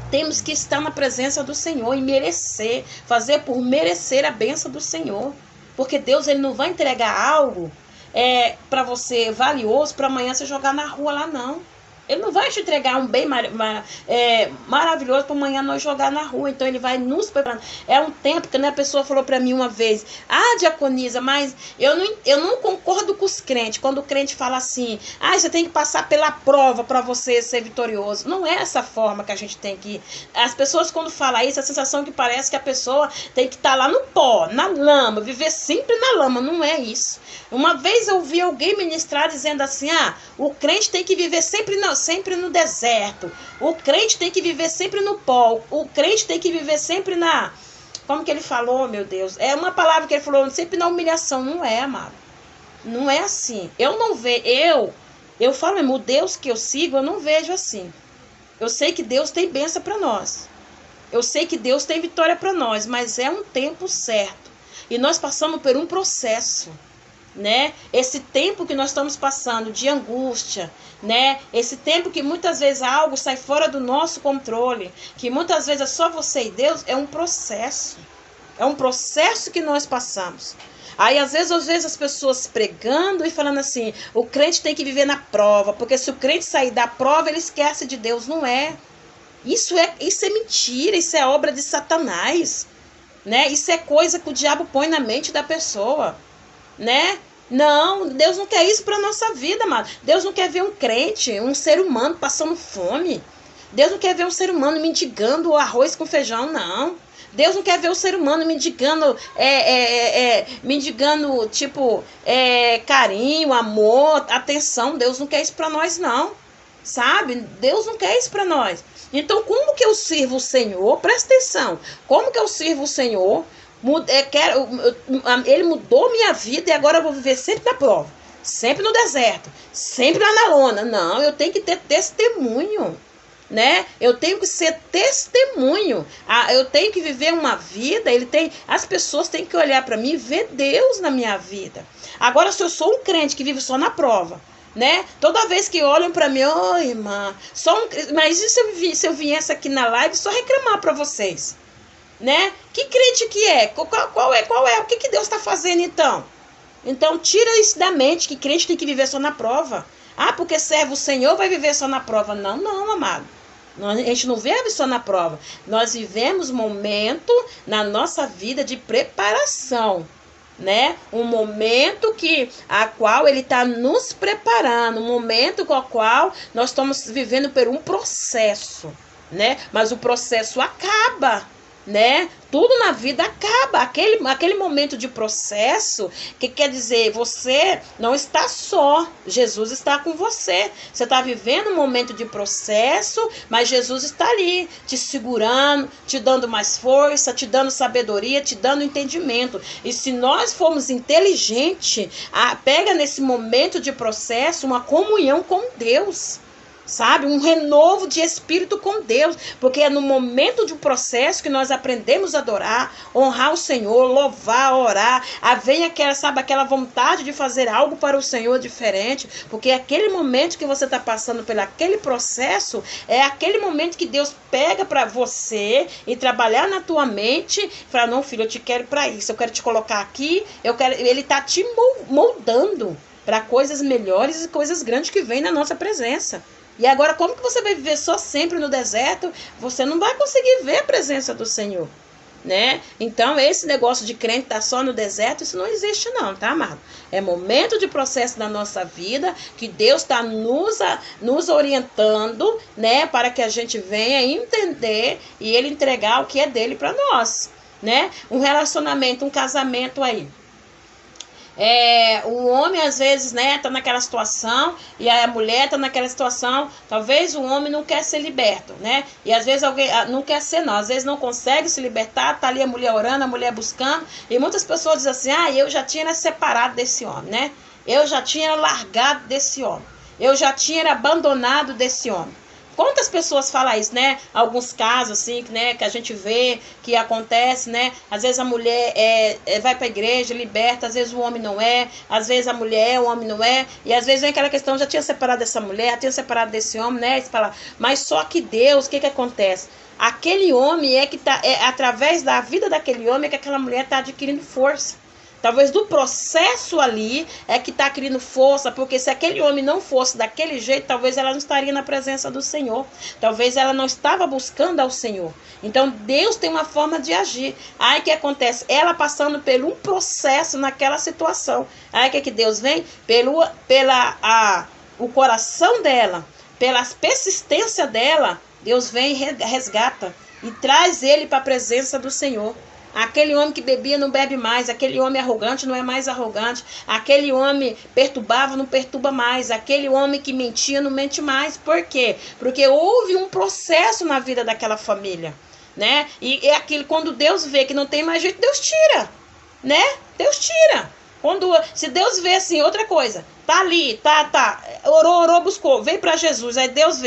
temos que estar na presença do Senhor e merecer, fazer por merecer a bênção do Senhor. Porque Deus ele não vai entregar algo para você valioso para amanhã você jogar na rua lá, não. Ele não vai te entregar um bem maravilhoso para amanhã nós jogar na rua. Então ele vai nos preparando. É um tempo que, né, a pessoa falou para mim uma vez, diaconisa, mas eu não concordo com os crentes. Quando o crente fala assim, você tem que passar pela prova para você ser vitorioso. Não é essa forma que a gente tem que ir. As pessoas quando falam isso, a sensação que parece que a pessoa tem que estar lá no pó, na lama, viver sempre na lama. Não é isso. Uma vez eu vi alguém ministrar dizendo assim, o crente tem que viver sempre no deserto. O crente tem que viver sempre no pó. O crente tem que viver sempre na... Como que ele falou, meu Deus? É uma palavra que ele falou, sempre na humilhação. Não é, amado. Não é assim. Eu não vejo... Eu falo mesmo, o Deus que eu sigo, eu não vejo assim. Eu sei que Deus tem bênção para nós. Eu sei que Deus tem vitória para nós, mas é um tempo certo. E nós passamos por um processo, né? Esse tempo que nós estamos passando de angústia, né? Esse tempo que muitas vezes algo sai fora do nosso controle, que muitas vezes é só você e Deus, é um processo. É um processo que nós passamos. Aí às vezes as pessoas pregando e falando assim, o crente tem que viver na prova, porque se o crente sair da prova, ele esquece de Deus. Não é. Isso é mentira, isso é obra de Satanás, né? Isso é coisa que o diabo põe na mente da pessoa, né? Não, Deus não quer isso para nossa vida, amado. Deus não quer ver um crente, um ser humano passando fome. Deus não quer ver um ser humano mendigando arroz com feijão, não. Deus não quer ver o ser humano mendigando, tipo, carinho, amor, atenção. Deus não quer isso para nós, não. Sabe? Deus não quer isso para nós. Então, como que eu sirvo o Senhor? Presta atenção. Como que eu sirvo o Senhor? Ele mudou minha vida e agora eu vou viver sempre na prova. Sempre no deserto. Sempre lá na lona. Não, eu tenho que ter testemunho. Né? Eu tenho que ser testemunho. Eu tenho que viver uma vida. As pessoas têm que olhar para mim e ver Deus na minha vida. Agora, se eu sou um crente que vive só na prova, né? Toda vez que olham para mim, oi, irmã, mas e se eu viesse aqui na live só reclamar para vocês, né? Que crente que é? Qual é? O que Deus está fazendo então? Então tira isso da mente, que crente tem que viver só na prova. Porque serve o Senhor, vai viver só na prova. Não, amado. A gente não vive só na prova. Nós vivemos momento na nossa vida de preparação, né? Um momento a qual ele está nos preparando, um momento com o qual nós estamos vivendo por um processo, né? Mas o processo acaba, né? Tudo na vida acaba. Aquele momento de processo, que quer dizer, você não está só, Jesus está com você. Você está vivendo um momento de processo, mas Jesus está ali, te segurando, te dando mais força, te dando sabedoria, te dando entendimento. E se nós formos inteligentes, pega nesse momento de processo uma comunhão com Deus. Sabe? Um renovo de espírito com Deus. Porque é no momento de um processo que nós aprendemos a adorar, honrar o Senhor, louvar, orar. Vem aquela vontade de fazer algo para o Senhor diferente. Porque aquele momento que você está passando por aquele processo, é aquele momento que Deus pega para você e trabalhar na tua mente. E fala, não, filho, eu te quero para isso. Eu quero te colocar aqui. Ele está te moldando para coisas melhores e coisas grandes que vêm na nossa presença. E agora, como que você vai viver só sempre no deserto? Você não vai conseguir ver a presença do Senhor, né? Então, esse negócio de crente estar só no deserto, isso não existe não, tá, amado? É momento de processo da nossa vida, que Deus está nos orientando, né? Para que a gente venha entender e Ele entregar o que é dele para nós, né? Um relacionamento, um casamento aí. O homem às vezes, né, tá naquela situação e a mulher tá naquela situação. Talvez o homem não quer ser liberto, né? E às vezes alguém não quer ser, não. Às vezes não consegue se libertar, tá ali a mulher orando, a mulher buscando. E muitas pessoas dizem assim, eu já tinha separado desse homem, né? Eu já tinha largado desse homem. Eu já tinha abandonado desse homem. Quantas pessoas falam isso, né? Alguns casos, assim, né, que a gente vê, que acontece, né? Às vezes a mulher vai para a igreja, liberta, às vezes o homem não é, às vezes a mulher o homem não é, e às vezes vem aquela questão, já tinha separado dessa mulher, já tinha separado desse homem, né? Mas só que Deus, o que acontece? Aquele homem através da vida daquele homem que aquela mulher está adquirindo força. Talvez do processo ali é que está criando força, porque se aquele homem não fosse daquele jeito, talvez ela não estaria na presença do Senhor. Talvez ela não estava buscando ao Senhor. Então Deus tem uma forma de agir. Aí o que acontece? Ela passando por um processo naquela situação. Aí o que Deus vem? O coração dela, pela persistência dela, Deus vem e resgata e traz ele para a presença do Senhor. Aquele homem que bebia não bebe mais, aquele homem arrogante não é mais arrogante, aquele homem perturbava não perturba mais, aquele homem que mentia não mente mais. Por quê? Porque houve um processo na vida daquela família, né? E é aquilo, quando Deus vê que não tem mais jeito, Deus tira, né? Deus tira. Se Deus vê assim, outra coisa, tá ali, orou, buscou, veio para Jesus, aí Deus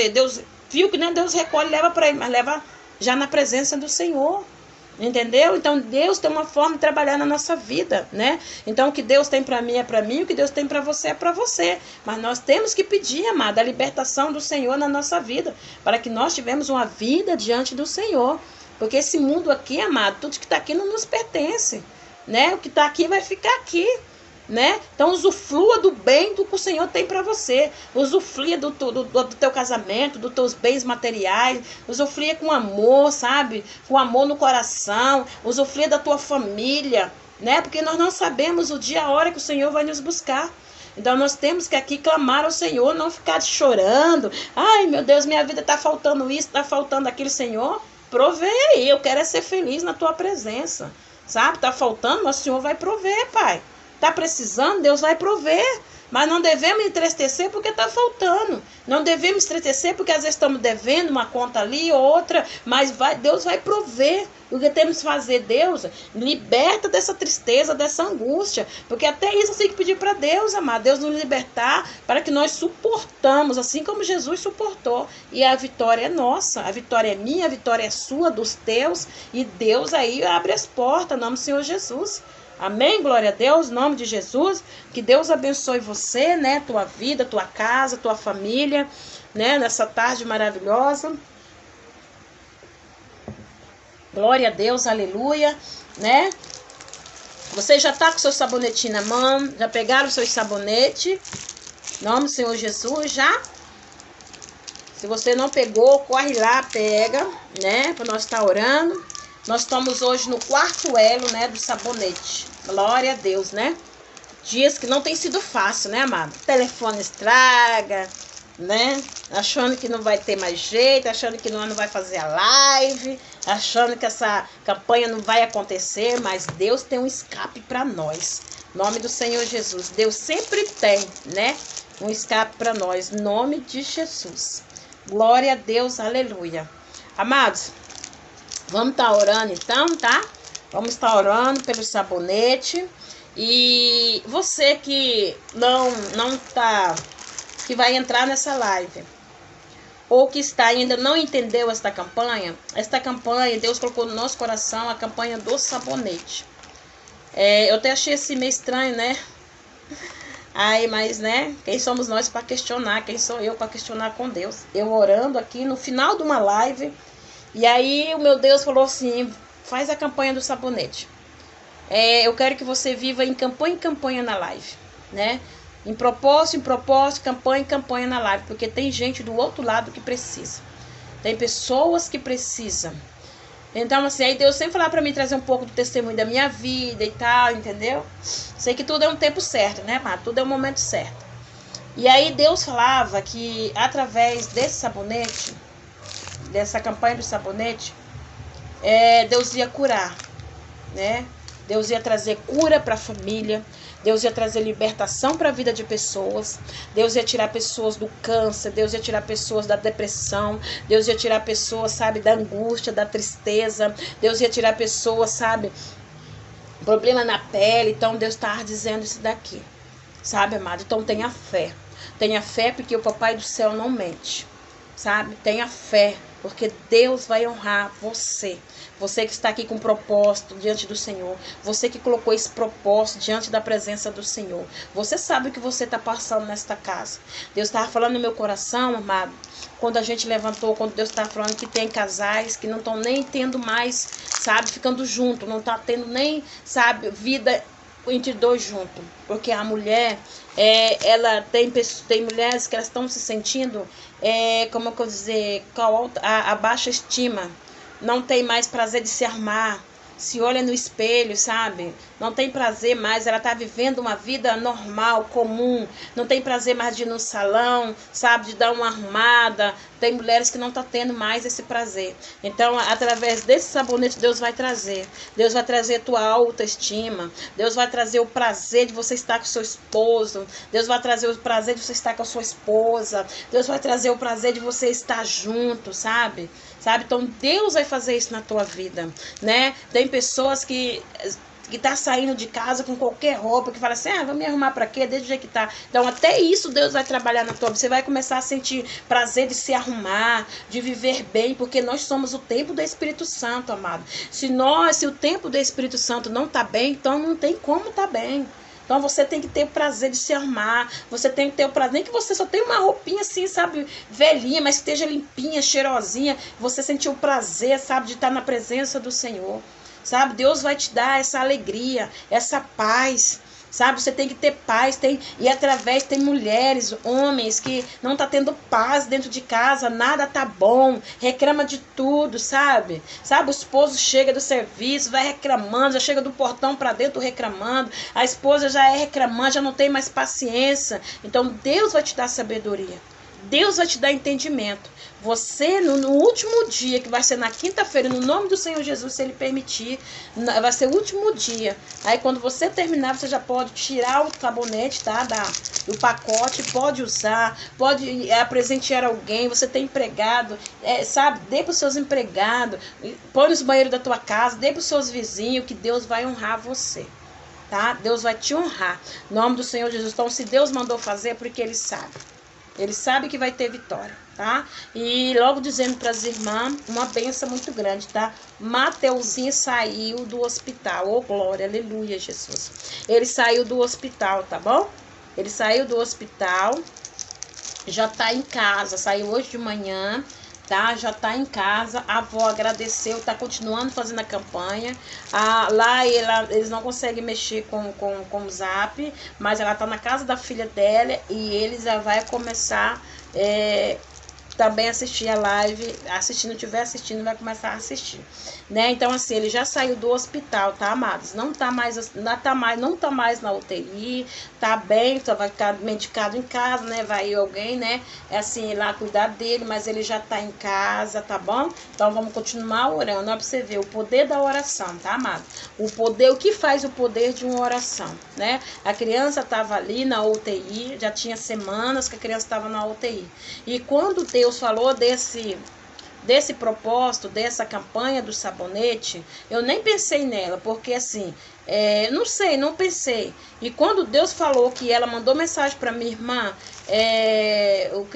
viu que nem Deus recolhe, leva para ele, mas leva já na presença do Senhor. Entendeu? Então Deus tem uma forma de trabalhar na nossa vida, né? Então o que Deus tem para mim é para mim, o que Deus tem para você é para você. Mas nós temos que pedir, amada, a libertação do Senhor na nossa vida, para que nós tivemos uma vida diante do Senhor. Porque esse mundo aqui, amado, tudo que está aqui não nos pertence, né? O que está aqui vai ficar aqui, né? Então usufrua do bem do que o Senhor tem para você. Usufrua do teu casamento, dos teus bens materiais. Usufrua com amor, sabe? Com amor no coração. Usufrua da tua família, né? Porque nós não sabemos o dia, a hora que o Senhor vai nos buscar. Então nós temos que aqui clamar ao Senhor, não ficar chorando. Ai, meu Deus, minha vida está faltando isso, está faltando aquilo. Senhor, provê aí, eu quero é ser feliz na tua presença, sabe? Está faltando, mas o Senhor vai prover, Pai. Está precisando, Deus vai prover. Mas não devemos entristecer porque está faltando. Não devemos entristecer porque às vezes estamos devendo uma conta ali ou outra. Mas Deus vai prover. O que temos que fazer, Deus, liberta dessa tristeza, dessa angústia. Porque até isso eu tenho que pedir para Deus, amado. Deus nos libertar para que nós suportamos, assim como Jesus suportou. E a vitória é nossa. A vitória é minha, a vitória é sua, dos teus. E Deus aí abre as portas, em nome do Senhor Jesus. Amém? Glória a Deus, em nome de Jesus. Que Deus abençoe você, né? Tua vida, tua casa, tua família, né? Nessa tarde maravilhosa. Glória a Deus, aleluia, né? Você já tá com seu sabonetinho na mão? Já pegaram o seu sabonete? Em nome do Senhor Jesus, já? Se você não pegou, corre lá, pega, né? Para nós estar orando. Nós estamos hoje no 4º elo, né, do sabonete. Glória a Deus, né? Dias que não tem sido fácil, né, amado? O telefone estraga, né? Achando que não vai ter mais jeito, achando que não vai fazer a live, achando que essa campanha não vai acontecer, mas Deus tem um escape para nós. Em nome do Senhor Jesus. Deus sempre tem, né, um escape para nós. Em nome de Jesus. Glória a Deus, aleluia. Amados, vamos estar orando então, tá? Vamos estar orando pelo sabonete. E você que não tá, que vai entrar nessa live, ou que está ainda não entendeu esta campanha, Deus colocou no nosso coração a campanha do sabonete. Eu até achei assim meio estranho, né? Aí, mas, né? Quem somos nós para questionar? Quem sou eu para questionar com Deus? Eu orando aqui no final de uma live. E aí o meu Deus falou assim, faz a campanha do sabonete. Eu quero que você viva em campanha na live, né? Em propósito, campanha em campanha na live. Porque tem gente do outro lado que precisa. Tem pessoas que precisam. Então, assim, aí Deus sempre falava para mim trazer um pouco do testemunho da minha vida e tal, entendeu? Sei que tudo é um tempo certo, né, amado? Tudo é um momento certo. E aí Deus falava que através desse sabonete, dessa campanha do sabonete, Deus ia curar, né? Deus ia trazer cura para a família. Deus ia trazer libertação para a vida de pessoas. Deus ia tirar pessoas do câncer. Deus ia tirar pessoas da depressão. Deus ia tirar pessoas, sabe, da angústia, da tristeza. Deus ia tirar pessoas, sabe, problema na pele. Então Deus está dizendo isso daqui, sabe, amado? Então tenha fé. Tenha fé porque o Papai do Céu não mente, sabe? Tenha fé porque Deus vai honrar você. Você que está aqui com propósito diante do Senhor. Você que colocou esse propósito diante da presença do Senhor. Você sabe o que você está passando nesta casa. Deus estava falando no meu coração, amado. Quando a gente levantou, quando Deus estava falando que tem casais que não estão nem tendo mais, sabe, ficando junto. Não está tendo nem, sabe, vida entre dois juntos. Porque a mulher, ela tem mulheres que elas estão se sentindo, como eu vou dizer, com a baixa estima. Não tem mais prazer de se armar, se olha no espelho, sabe? Não tem prazer mais, ela tá vivendo uma vida normal, comum. Não tem prazer mais de ir no salão, sabe? De dar uma arrumada. Tem mulheres que não tá tendo mais esse prazer. Então, através desse sabonete, Deus vai trazer. Deus vai trazer tua autoestima. Deus vai trazer o prazer de você estar com seu esposo. Deus vai trazer o prazer de você estar com a sua esposa. Deus vai trazer o prazer de você estar junto, sabe? Então Deus vai fazer isso na tua vida, né? Tem pessoas que que tá saindo de casa com qualquer roupa, que fala assim, vou me arrumar pra quê? Desde o jeito que tá. Então, até isso Deus vai trabalhar na tua vida. Você vai começar a sentir prazer de se arrumar, de viver bem, porque nós somos o templo do Espírito Santo, amado. Se o templo do Espírito Santo não tá bem, então não tem como tá bem. Então você tem que ter o prazer de se arrumar, você tem que ter o prazer, nem que você só tenha uma roupinha assim, sabe, velhinha, mas que esteja limpinha, cheirosinha, você sentir o prazer, sabe, de estar na presença do Senhor, sabe, Deus vai te dar essa alegria, essa paz, sabe, você tem que ter paz, e através tem mulheres, homens que não tá tendo paz dentro de casa, nada tá bom, reclama de tudo, sabe, o esposo chega do serviço, vai reclamando, já chega do portão para dentro reclamando, a esposa já é reclamando, já não tem mais paciência. Então Deus vai te dar sabedoria, Deus vai te dar entendimento. Você, no último dia, que vai ser na quinta-feira, no nome do Senhor Jesus, se Ele permitir, vai ser o último dia. Aí, quando você terminar, você já pode tirar o sabonete, tá? Do pacote, pode usar, pode presentear alguém. Você tem empregado, sabe? Dê para os seus empregados, põe nos banheiros da tua casa, dê para os seus vizinhos, que Deus vai honrar você. Tá? Deus vai te honrar. Em nome do Senhor Jesus. Então, se Deus mandou fazer, é porque Ele sabe. Ele sabe que vai ter vitória, tá? E logo dizendo para as irmãs, uma benção muito grande, tá? Mateuzinho saiu do hospital. Oh, glória, aleluia, Jesus. Ele saiu do hospital, tá bom? Ele saiu do hospital, já tá em casa, saiu hoje de manhã, tá? Já tá em casa, a avó agradeceu, tá continuando fazendo a campanha. Lá eles não conseguem mexer com o Zap, mas ela tá na casa da filha dela e eles já vai começar também assistir a live, não tiver assistindo, vai começar a assistir, né? Então, assim, ele já saiu do hospital, tá, amados? Não tá mais na UTI, tá bem, só vai ficar medicado em casa, né? Vai ir alguém, né? Assim, ir lá cuidar dele, mas ele já tá em casa, tá bom? Então, vamos continuar orando, ó, pra você ver o poder da oração, tá, amado? O que faz o poder de uma oração, né? A criança tava ali na UTI, já tinha semanas que a criança tava na UTI. E quando Deus falou desse propósito, dessa campanha do sabonete, eu nem pensei nela, porque assim, não pensei. E quando Deus falou que ela mandou mensagem para minha irmã, eu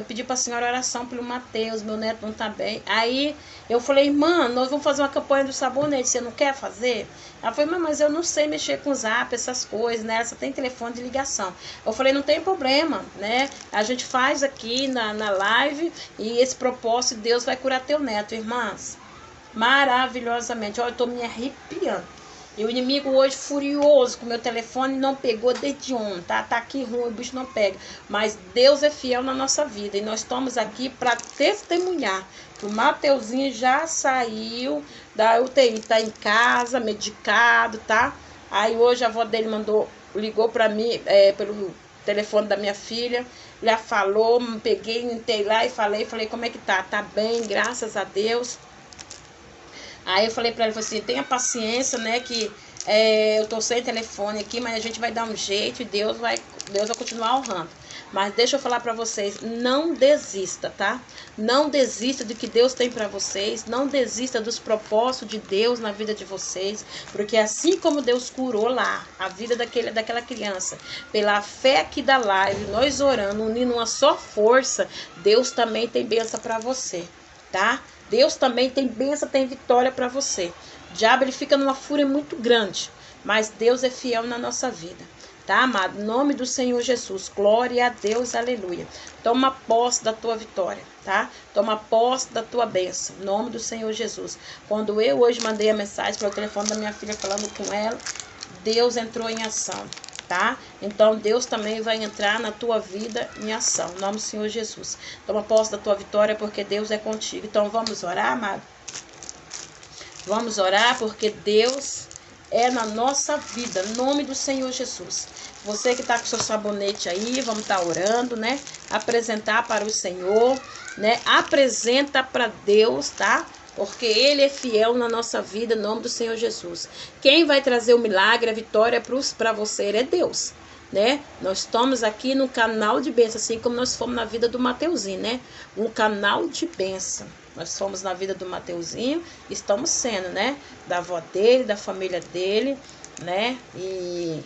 pedi para a senhora oração pelo Mateus, meu neto não tá bem. Aí eu falei, irmã, nós vamos fazer uma campanha do sabonete, você não quer fazer? Ela falou, mas eu não sei mexer com o Zap, essas coisas, né? Ela só tem telefone de ligação. Eu falei, não tem problema, né? A gente faz aqui na live e esse propósito, Deus vai curar teu neto, irmãs. Maravilhosamente. Olha, eu tô me arrepiando. E o inimigo hoje furioso com o meu telefone não pegou desde ontem, tá? Tá aqui ruim, o bicho não pega. Mas Deus é fiel na nossa vida e nós estamos aqui para testemunhar que o Mateuzinho já saiu da UTI, tá em casa, medicado, tá? Aí hoje a avó dele ligou para mim pelo telefone da minha filha, já falou, peguei, entrei lá e falei como é que tá? Tá bem, graças a Deus. Aí eu falei pra ela, assim, tenha paciência, né, que eu tô sem telefone aqui, mas a gente vai dar um jeito e Deus vai continuar honrando. Mas deixa eu falar pra vocês, não desista, tá? Não desista do que Deus tem pra vocês, não desista dos propósitos de Deus na vida de vocês, porque assim como Deus curou lá a vida daquela criança, pela fé aqui da live, nós orando, unindo uma só força, Deus também tem bênção pra você, tá? Deus também tem bênção, tem vitória para você. O diabo, ele fica numa fúria muito grande, mas Deus é fiel na nossa vida, tá, amado? Em nome do Senhor Jesus, glória a Deus, aleluia. Toma posse da tua vitória, tá? Toma posse da tua bênção, em nome do Senhor Jesus. Quando eu hoje mandei a mensagem pelo telefone da minha filha falando com ela, Deus entrou em ação, tá? Então Deus também vai entrar na tua vida em ação, em nome do Senhor Jesus. Toma posse da tua vitória, porque Deus é contigo. Então vamos orar, amado? Vamos orar, porque Deus é na nossa vida, em nome do Senhor Jesus. Você que tá com seu sabonete aí, vamos estar orando, né? Apresentar para o Senhor, né? Apresenta para Deus, tá? Porque Ele é fiel na nossa vida, em nome do Senhor Jesus. Quem vai trazer o milagre, a vitória para você é Deus, né? Nós estamos aqui no canal de bênção, assim como nós fomos na vida do Mateuzinho, né? Um canal de bênção, Nós somos na vida do Mateuzinho, estamos sendo, né? Da avó dele, da família dele, né? E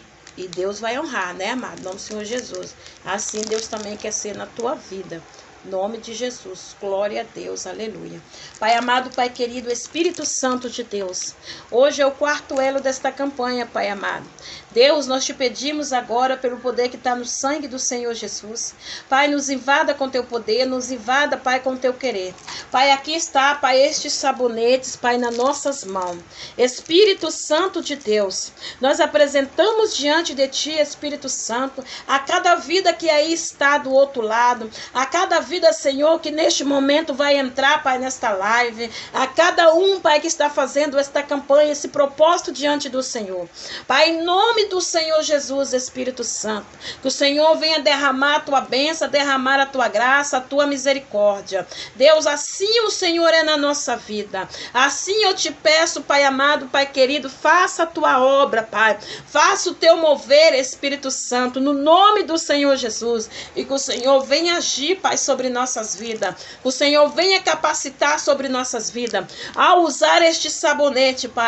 Deus vai honrar, né, amado? Em nome do Senhor Jesus. Assim Deus também quer ser na tua vida. Em nome de Jesus, glória a Deus, aleluia. Pai amado, Pai querido, Espírito Santo de Deus, hoje é o quarto elo desta campanha, Pai amado. Deus, nós te pedimos agora pelo poder que está no sangue do Senhor Jesus. Pai, nos invada com teu poder, nos invada, Pai, com teu querer. Pai, aqui está, Pai, estes sabonetes, Pai, nas nossas mãos. Espírito Santo de Deus, nós apresentamos diante de ti, Espírito Santo, a cada vida que aí está do outro lado, a cada vida, Senhor, que neste momento vai entrar, Pai, nesta live, a cada um, Pai, que está fazendo esta campanha, esse propósito diante do Senhor. Pai, em nome do Senhor Jesus, Espírito Santo, que o Senhor venha derramar a tua bênção, derramar a tua graça, a tua misericórdia. Deus, assim o Senhor é na nossa vida. Assim eu te peço, Pai amado, Pai querido, faça a tua obra, Pai. Faça o teu mover, Espírito Santo, no nome do Senhor Jesus. E que o Senhor venha agir, Pai, sobre nossas vidas. Que o Senhor venha capacitar sobre nossas vidas. Ao usar este sabonete, Pai,